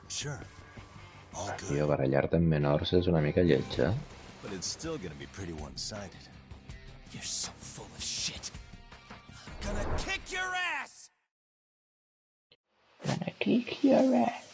Sure. All good. Tio, barallar-te amb menors és una mica lleig, eh? But it's still gonna be pretty one-sided. You're so full of shit. I'm gonna kick your ass! Gonna kick your ass.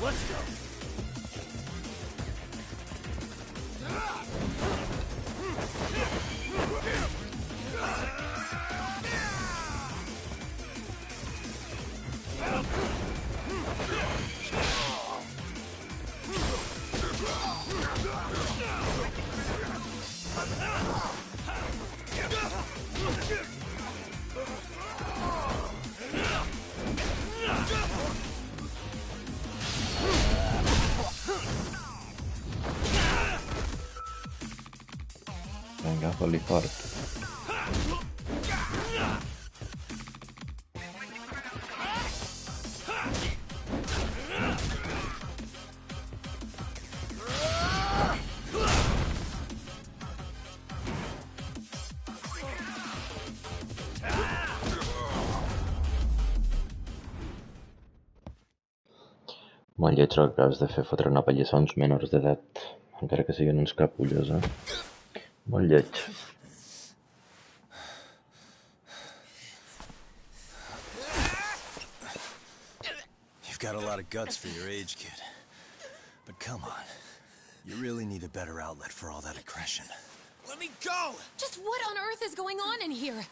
Let's go! Vinga, fot-li fort. Molt lleig el que has de fer fotre una pallissa a uns menors d'edat, encara que siguin uns capullos, eh? Molt lleig. You've got a lot of guts for your age, kid. But come on. You really need a better outlet for all that aggression. Let me go! Just what on earth is going on in here?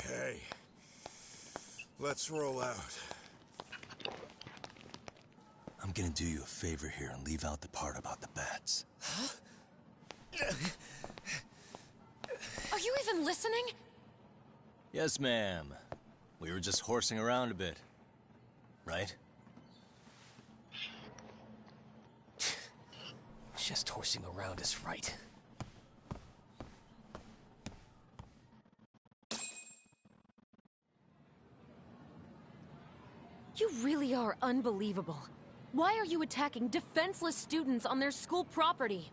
Hey. Let's roll out. I'm gonna do you a favor here and leave out the part about the bats. Huh? Are you even listening? Yes, ma'am. We were just horsing around a bit. Right? Just horsing around is right. You really are unbelievable. Why are you attacking defenseless students on their school property?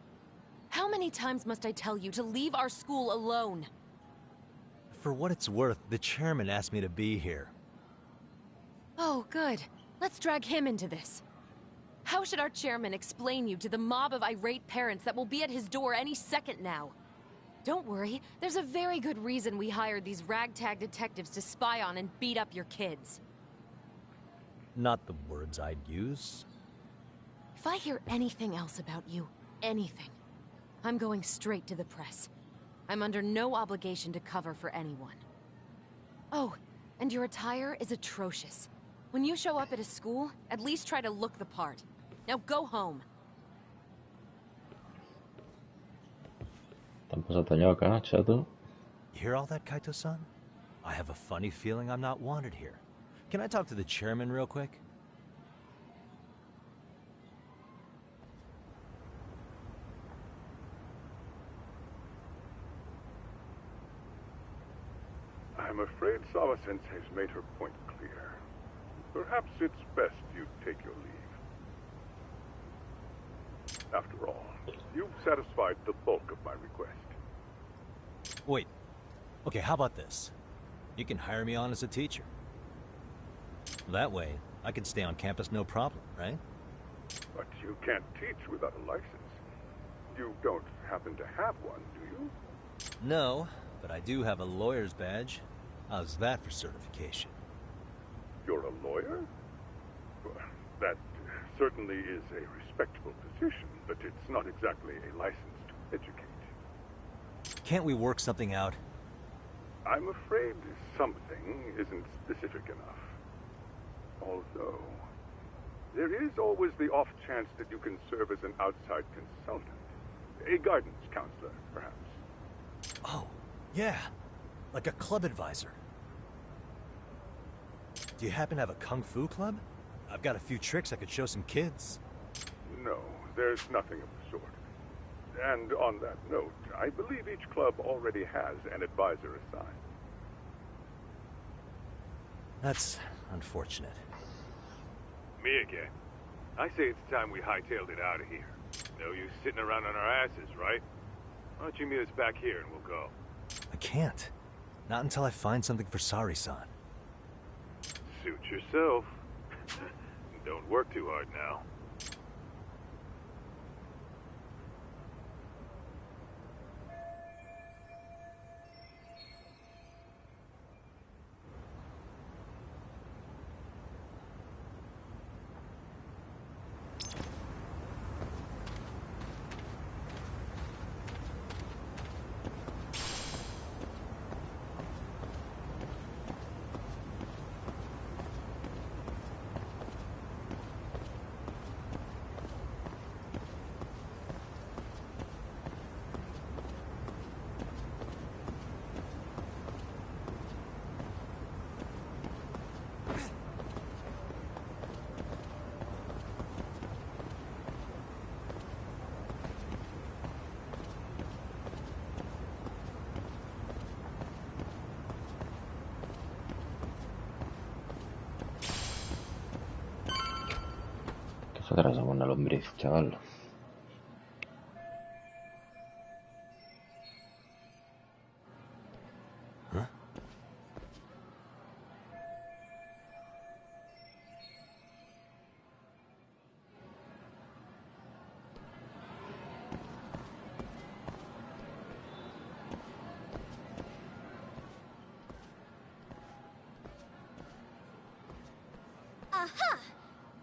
How many times must I tell you to leave our school alone? For what it's worth, the chairman asked me to be here. Oh, good. Let's drag him into this. How should our chairman explain you to the mob of irate parents that will be at his door any second now? Don't worry, there's a very good reason we hired these ragtag detectives to spy on and beat up your kids. Not the words I'd use. If I hear anything else about you, anything, I'm going straight to the press. I'm under no obligation to cover for anyone. Oh, and your attire is atrocious. When you show up at a school, at least try to look the part. Now go home. T'han posat a lloc, eh, xato? You hear all that, Kaito-san? I have a funny feeling I'm not wanted here. Can I talk to the chairman real quick? I'm afraid Sawa-sensei's made her point clear. Perhaps it's best you take your leave. After all, you've satisfied the bulk of my request. Wait. Okay, how about this? You can hire me on as a teacher. That way, I can stay on campus no problem, right? But you can't teach without a license. You don't happen to have one, do you? No, but I do have a lawyer's badge. How's that for certification? You're a lawyer? Well, that certainly is a respectable position, but it's not exactly a license to educate. Can't we work something out? I'm afraid something isn't specific enough. Although, there is always the off chance that you can serve as an outside consultant. A guidance counselor, perhaps. Oh, yeah. Like a club advisor. Do you happen to have a kung fu club? I've got a few tricks I could show some kids. No, there's nothing of the sort. And on that note, I believe each club already has an advisor assigned. That's unfortunate. Me again. I say it's time we hightailed it out of here. No use sitting around on our asses, right? Why don't you meet us back here and we'll go? I can't. Not until I find something for Sari-san. Suit yourself. Don't work too hard now. ¿Qué fotràs amb una lombriz, chaval? Aha!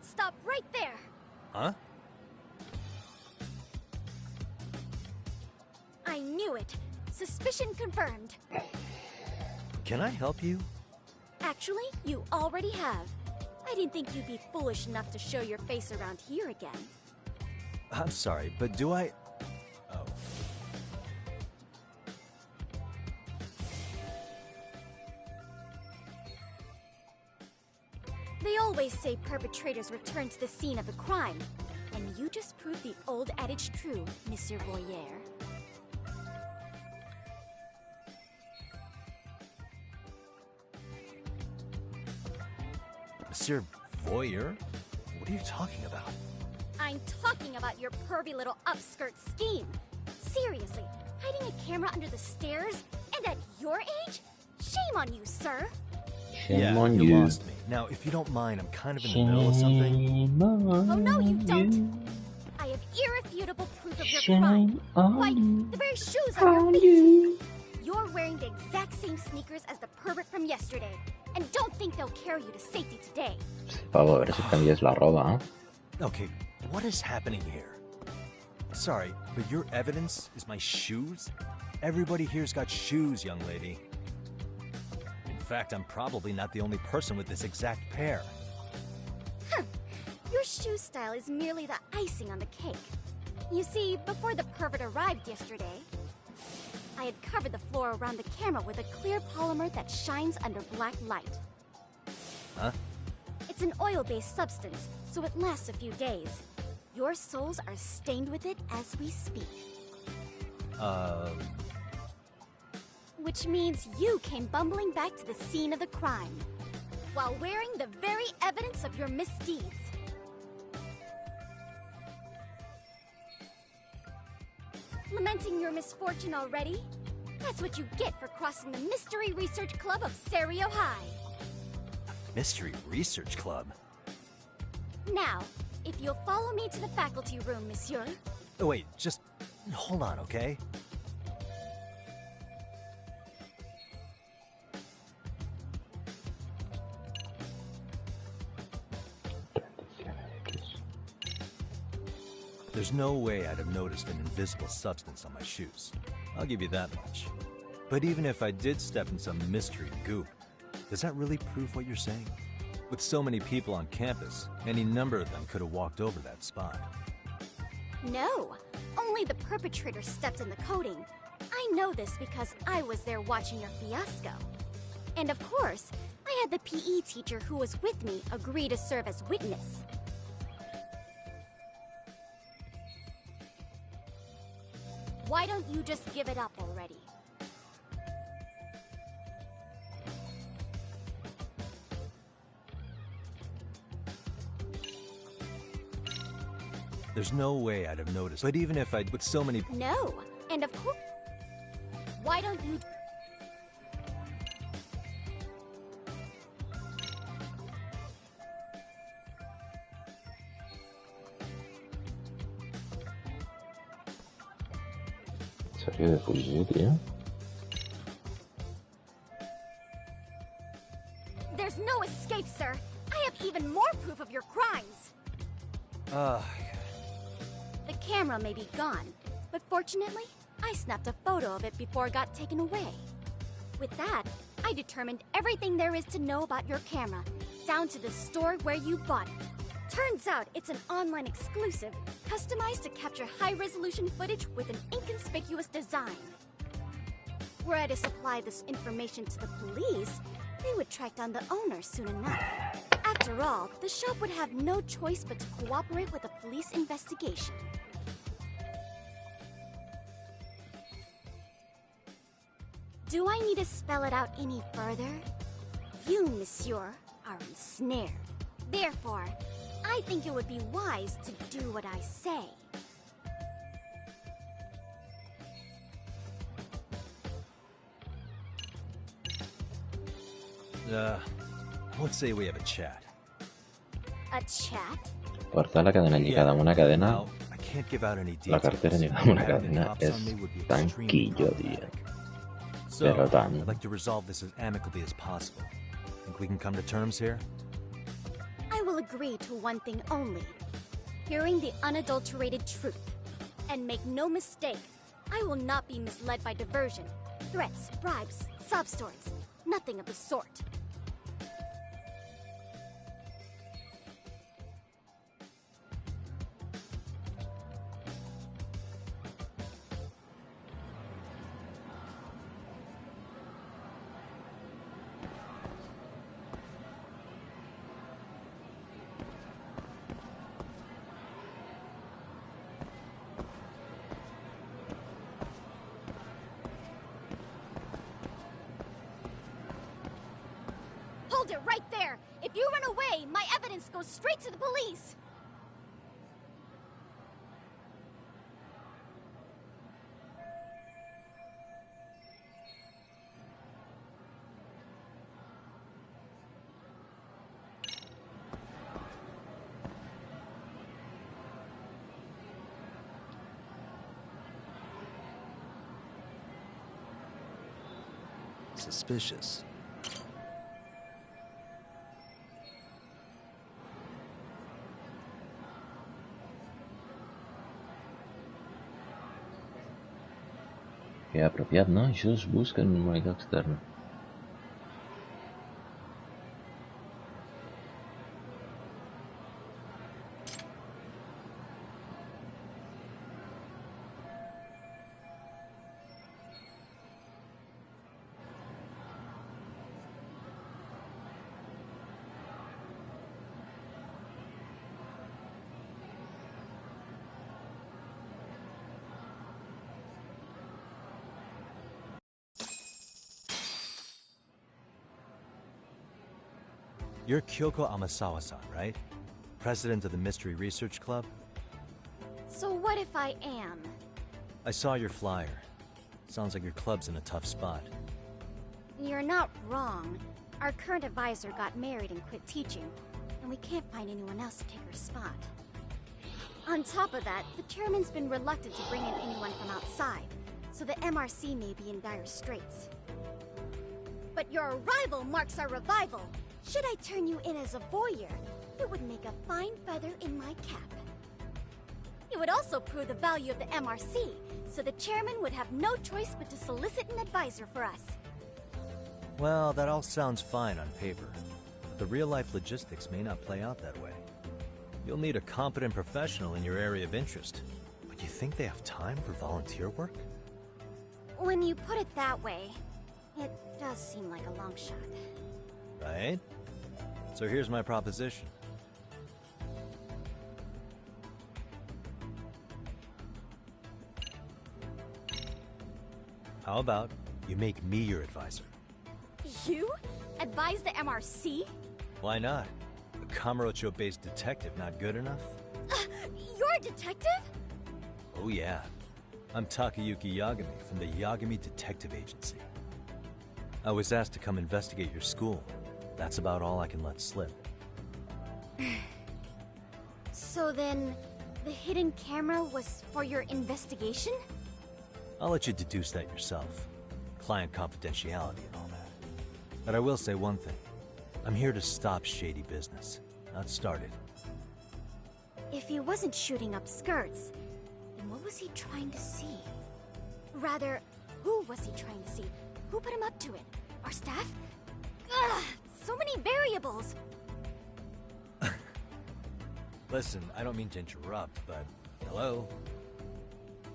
Stop right there! Huh? I knew it. Suspicion confirmed. Can I help you? Actually, you already have. I didn't think you'd be foolish enough to show your face around here again. I'm sorry, but do I... Oh. They always say perpetrators return to the scene of the crime. And you just proved the old adage true, Monsieur Voyeur. Monsieur Voyeur? What are you talking about? I'm talking about your pervy little upskirt scheme. Seriously, hiding a camera under the stairs? And at your age? Shame on you, sir. Shame on you. Lost me. Now, if you don't mind, I'm kind of in the middle of something. Oh no, you don't. I have irrefutable proof of your crime. Why, the very shoes on your feet. You're wearing the exact same sneakers as the pervert from yesterday. And don't think they'll carry you to safety today. Pavo, a ver si cambias la ropa, Okay, what is happening here? Sorry, but your evidence is my shoes? Everybody here's got shoes, young lady. In fact, I'm probably not the only person with this exact pair. Your shoe style is merely the icing on the cake. You see, before the pervert arrived yesterday, I had covered the floor around the camera with a clear polymer that shines under black light. Huh? It's an oil-based substance, so it lasts a few days. Your soles are stained with it as we speak. Which means you came bumbling back to the scene of the crime, while wearing the very evidence of your misdeeds. Lamenting your misfortune already? That's what you get for crossing the Mystery Research Club of Serio High. Mystery Research Club? Now, if you'll follow me to the faculty room, monsieur. Oh, wait, just hold on, okay? There's no way I'd have noticed an invisible substance on my shoes. I'll give you that much. But even if I did step in some mystery goop, does that really prove what you're saying? With so many people on campus, any number of them could have walked over that spot. No, only the perpetrator stepped in the coating. I know this because I was there watching your fiasco. And of course, I had the PE teacher who was with me agree to serve as witness. Why don't you just give it up already? There's no way I'd have noticed, but even if I'd with so many... No, and of course... Why don't you... Serio de fugir, tío. There's no escape, sir. I have even more proof of your crimes. The camera may be gone, but fortunately, I snapped a photo of it before it got taken away. With that, I determined everything there is to know about your camera, down to the store where you bought it. Turns out it's an online exclusive, customized to capture high-resolution footage with an inconspicuous design. Were I to supply this information to the police, they would track down the owner soon enough. After all, the shop would have no choice but to cooperate with the police investigation. Do I need to spell it out any further? You, monsieur, are ensnared. Therefore, I think it would be wise to do what I say. Let's say we have a chat. A chat? Portar la cadena lligada amb una cadena, Now, I can't give out any la details. cartera lligada amb una Having the cadena cops és on me would be tan extremely quillo, tío. problematic. So, Però tant. I'd like to resolve this as amicably as possible. Think we can come to terms here? I will agree to one thing only. Hearing the unadulterated truth. And make no mistake, I will not be misled by diversion, threats, bribes, sob stories. Nothing of the sort. Hold it right there! If you run away, my evidence goes straight to the police! Suspicious. Que apropiat, no? Això es busca en un monitor extern. You're Kyoko Amasawa-san, right? President of the Mystery Research Club? So what if I am? I saw your flyer. Sounds like your club's in a tough spot. You're not wrong. Our current advisor got married and quit teaching, and we can't find anyone else to take her spot. On top of that, the chairman's been reluctant to bring in anyone from outside, so the MRC may be in dire straits. But your arrival marks our revival. Should I turn you in as a voyeur, it would make a fine feather in my cap. It would also prove the value of the MRC, so the chairman would have no choice but to solicit an advisor for us. Well, that all sounds fine on paper, but the real-life logistics may not play out that way. You'll need a competent professional in your area of interest, but you think they have time for volunteer work? When you put it that way, it does seem like a long shot. Right? So here's my proposition. How about you make me your advisor? You? Advise the MRC? Why not? A Kamurocho-based detective not good enough? You're a detective? Oh yeah. I'm Takayuki Yagami from the Yagami Detective Agency. I was asked to come investigate your school. That's about all I can let slip. So then, the hidden camera was for your investigation? I'll let you deduce that yourself. Client confidentiality and all that. But I will say one thing. I'm here to stop shady business, not start it. If he wasn't shooting up skirts, then what was he trying to see? Rather, who was he trying to see? Who put him up to it? Our staff? Ugh! So many variables! Listen, I don't mean to interrupt, but... Hello?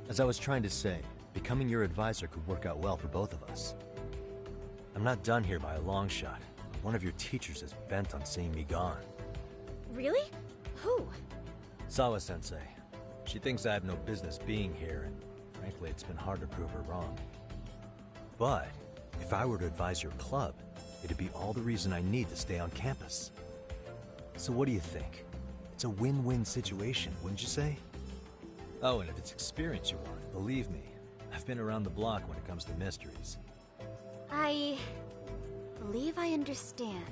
As I was trying to say, becoming your advisor could work out well for both of us. I'm not done here by a long shot. One of your teachers is bent on seeing me gone. Really? Who? Sawa-sensei. She thinks I have no business being here, and frankly, it's been hard to prove her wrong. But, if I were to advise your club, it'd be all the reason I need to stay on campus. So what do you think? It's a win-win situation, wouldn't you say? Oh, and if it's experience you want, believe me, I've been around the block when it comes to mysteries. I believe I understand.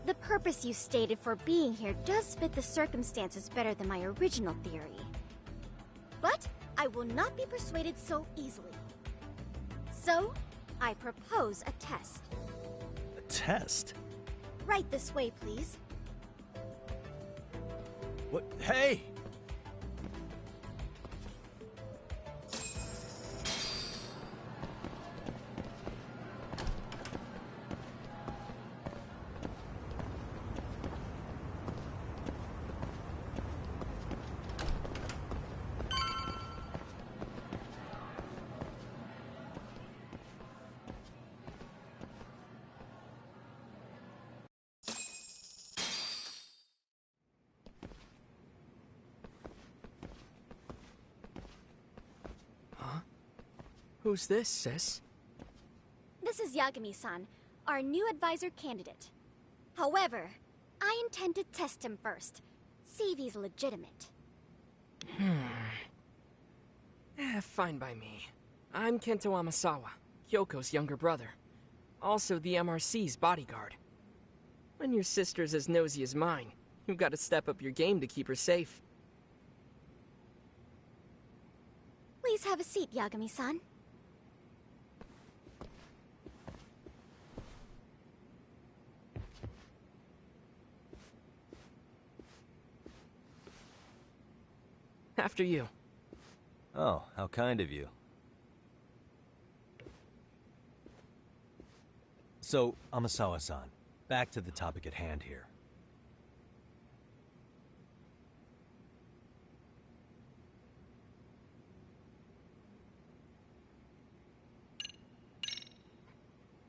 The purpose you stated for being here does fit the circumstances better than my original theory. But I will not be persuaded so easily. So, I propose a test. A test? Right this way, please. What? Hey! Who's this, sis? This is Yagami-san, our new advisor candidate. However, I intend to test him first. See if he's legitimate. Fine by me. I'm Kento Amasawa, Kyoko's younger brother. Also the MRC's bodyguard. When your sister's as nosy as mine, you've got to step up your game to keep her safe. Please have a seat, Yagami-san. After you. Oh, how kind of you. So, Amasawa-san, back to the topic at hand here.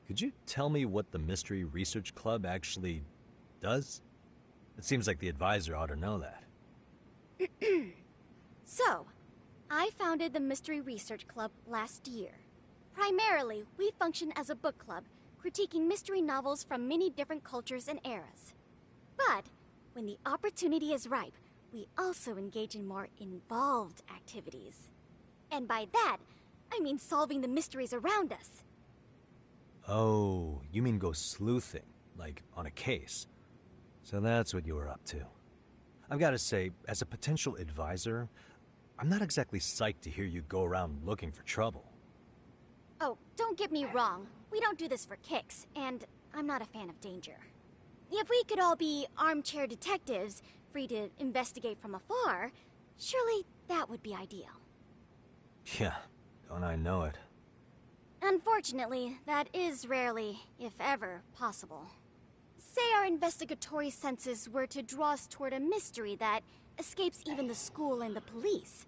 Could you tell me what the Mystery Research Club actually does? It seems like the advisor ought to know that. So, I founded the Mystery Research Club last year. Primarily, we function as a book club, critiquing mystery novels from many different cultures and eras. But, when the opportunity is ripe, we also engage in more involved activities. And by that, I mean solving the mysteries around us. Oh, you mean go sleuthing, like on a case. So that's what you were up to. I've got to say, as a potential advisor, I'm not exactly psyched to hear you go around looking for trouble. Oh, don't get me wrong. We don't do this for kicks, and I'm not a fan of danger. If we could all be armchair detectives, free to investigate from afar, surely that would be ideal. Yeah, don't I know it. Unfortunately, that is rarely, if ever, possible. Say our investigatory senses were to draw us toward a mystery that escapes even the school and the police.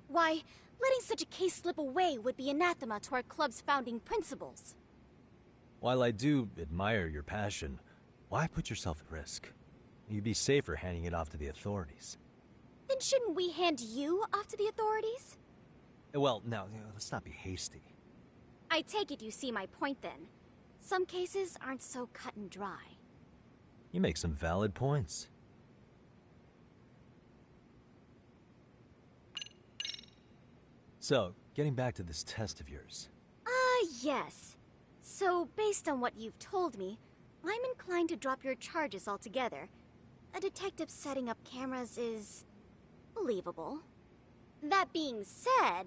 Why, letting such a case slip away would be anathema to our club's founding principles. While I do admire your passion, why put yourself at risk? You'd be safer handing it off to the authorities. Then shouldn't we hand you off to the authorities? Well, now, let's not be hasty. I take it you see my point then. Some cases aren't so cut and dry. You make some valid points. So, getting back to this test of yours. Yes. So, based on what you've told me, I'm inclined to drop your charges altogether. A detective setting up cameras is believable. That being said,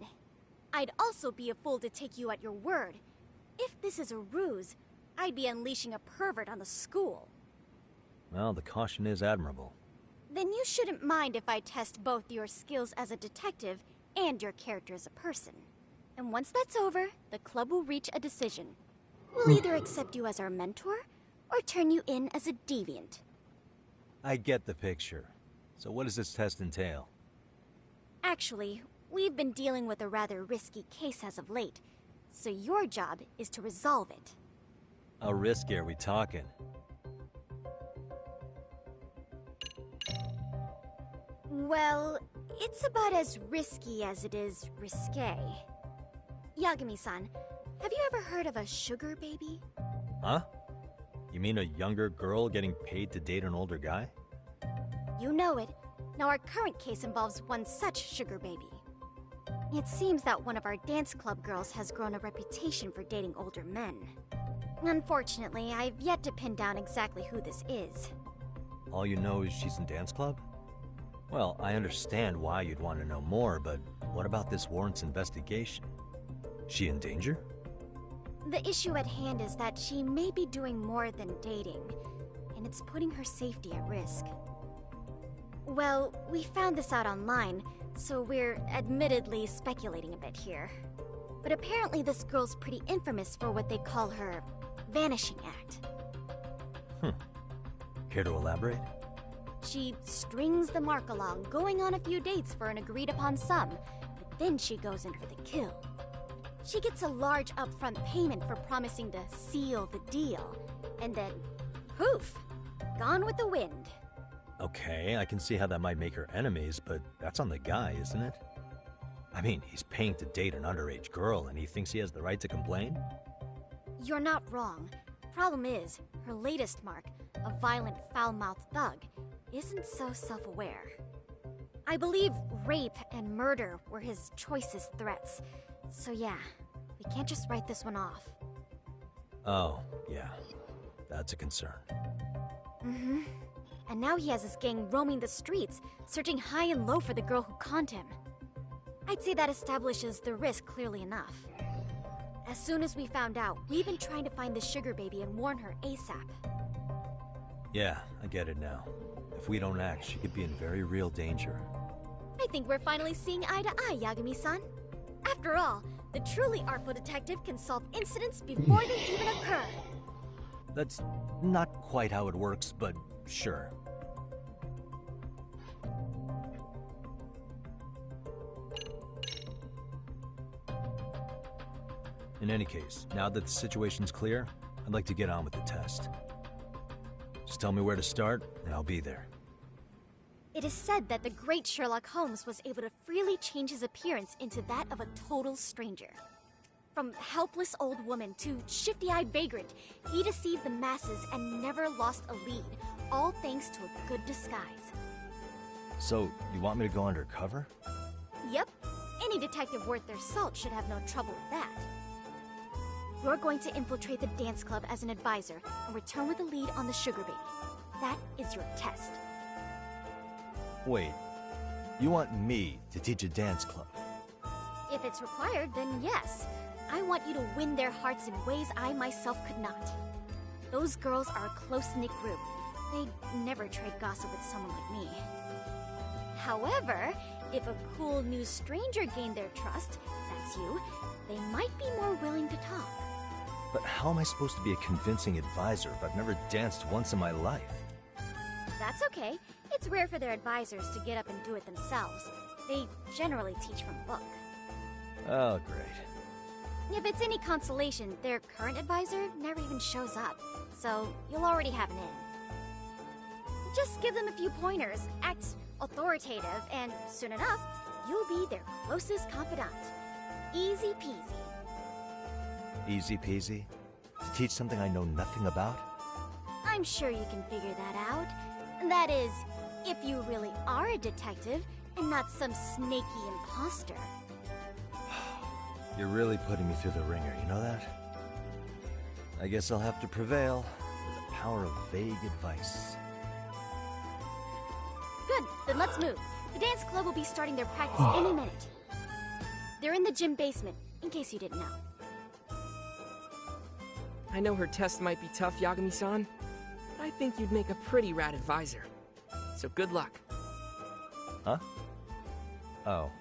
I'd also be a fool to take you at your word. If this is a ruse, I'd be unleashing a pervert on the school. Well, the caution is admirable. Then you shouldn't mind if I test both your skills as a detective and your character as a person. And once that's over, the club will reach a decision. We'll either accept you as our mentor, or turn you in as a deviant. I get the picture. So what does this test entail? Actually, we've been dealing with a rather risky case as of late, so your job is to resolve it. How risky are we talking? Well, it's about as risky as it is risque. Yagami-san, have you ever heard of a sugar baby? Huh? You mean a younger girl getting paid to date an older guy? You know it. Now our current case involves one such sugar baby. It seems that one of our dance club girls has grown a reputation for dating older men. Unfortunately, I've yet to pin down exactly who this is. All you know is she's in dance club? Well, I understand why you'd want to know more, but what about this warrants investigation? She in danger? The issue at hand is that she may be doing more than dating, and it's putting her safety at risk. Well, we found this out online, so we're admittedly speculating a bit here. But apparently this girl's pretty infamous for what they call her vanishing act. Care to elaborate? She strings the mark along, going on a few dates for an agreed-upon sum, but then she goes in for the kill. She gets a large upfront payment for promising to seal the deal, and then, poof, gone with the wind. Okay, I can see how that might make her enemies, but that's on the guy, isn't it? I mean, he's paying to date an underage girl, and he thinks he has the right to complain? You're not wrong. Problem is, her latest mark, a violent, foul-mouthed thug, isn't so self-aware. I believe rape and murder were his choicest threats. So yeah, we can't just write this one off. Oh, yeah. That's a concern. Mm-hmm. And now he has his gang roaming the streets, searching high and low for the girl who conned him. I'd say that establishes the risk clearly enough. As soon as we found out, we've been trying to find the sugar baby and warn her ASAP. Yeah, I get it now. If we don't act, she could be in very real danger. I think we're finally seeing eye to eye, Yagami-san. After all, the truly artful detective can solve incidents before they even occur. That's not quite how it works, but sure. In any case, now that the situation's clear, I'd like to get on with the test. Just tell me where to start, and I'll be there. It is said that the great Sherlock Holmes was able to freely change his appearance into that of a total stranger. From helpless old woman to shifty-eyed vagrant, he deceived the masses and never lost a lead, all thanks to a good disguise. So, you want me to go undercover? Yep, any detective worth their salt should have no trouble with that. You're going to infiltrate the dance club as an advisor and return with a lead on the sugar baby. That is your test. Wait, you want me to teach a dance club? If it's required, then yes. I want you to win their hearts in ways I myself could not. Those girls are a close-knit group. They'd never trade gossip with someone like me. However, if a cool new stranger gained their trust, that's you, they might be more willing to talk. But how am I supposed to be a convincing advisor if I've never danced once in my life? That's okay. It's rare for their advisors to get up and do it themselves. They generally teach from a book. Oh, great. If it's any consolation, their current advisor never even shows up, so you'll already have an in. Just give them a few pointers, act authoritative, and soon enough, you'll be their closest confidant. Easy peasy. Easy peasy? To teach something I know nothing about? I'm sure you can figure that out. That is, if you really are a detective and not some snaky imposter. You're really putting me through the ringer, you know that? I guess I'll have to prevail with the power of vague advice. Good, then let's move. The dance club will be starting their practice any minute. They're in the gym basement, in case you didn't know. I know her test might be tough, Yagami-san, but I think you'd make a pretty rad advisor. So good luck. Huh? Oh.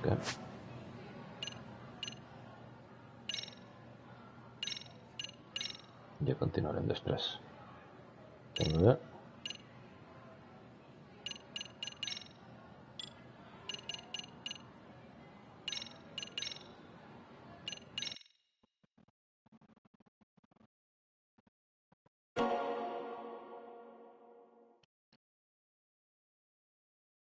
que... Ja continuarem després. També bé.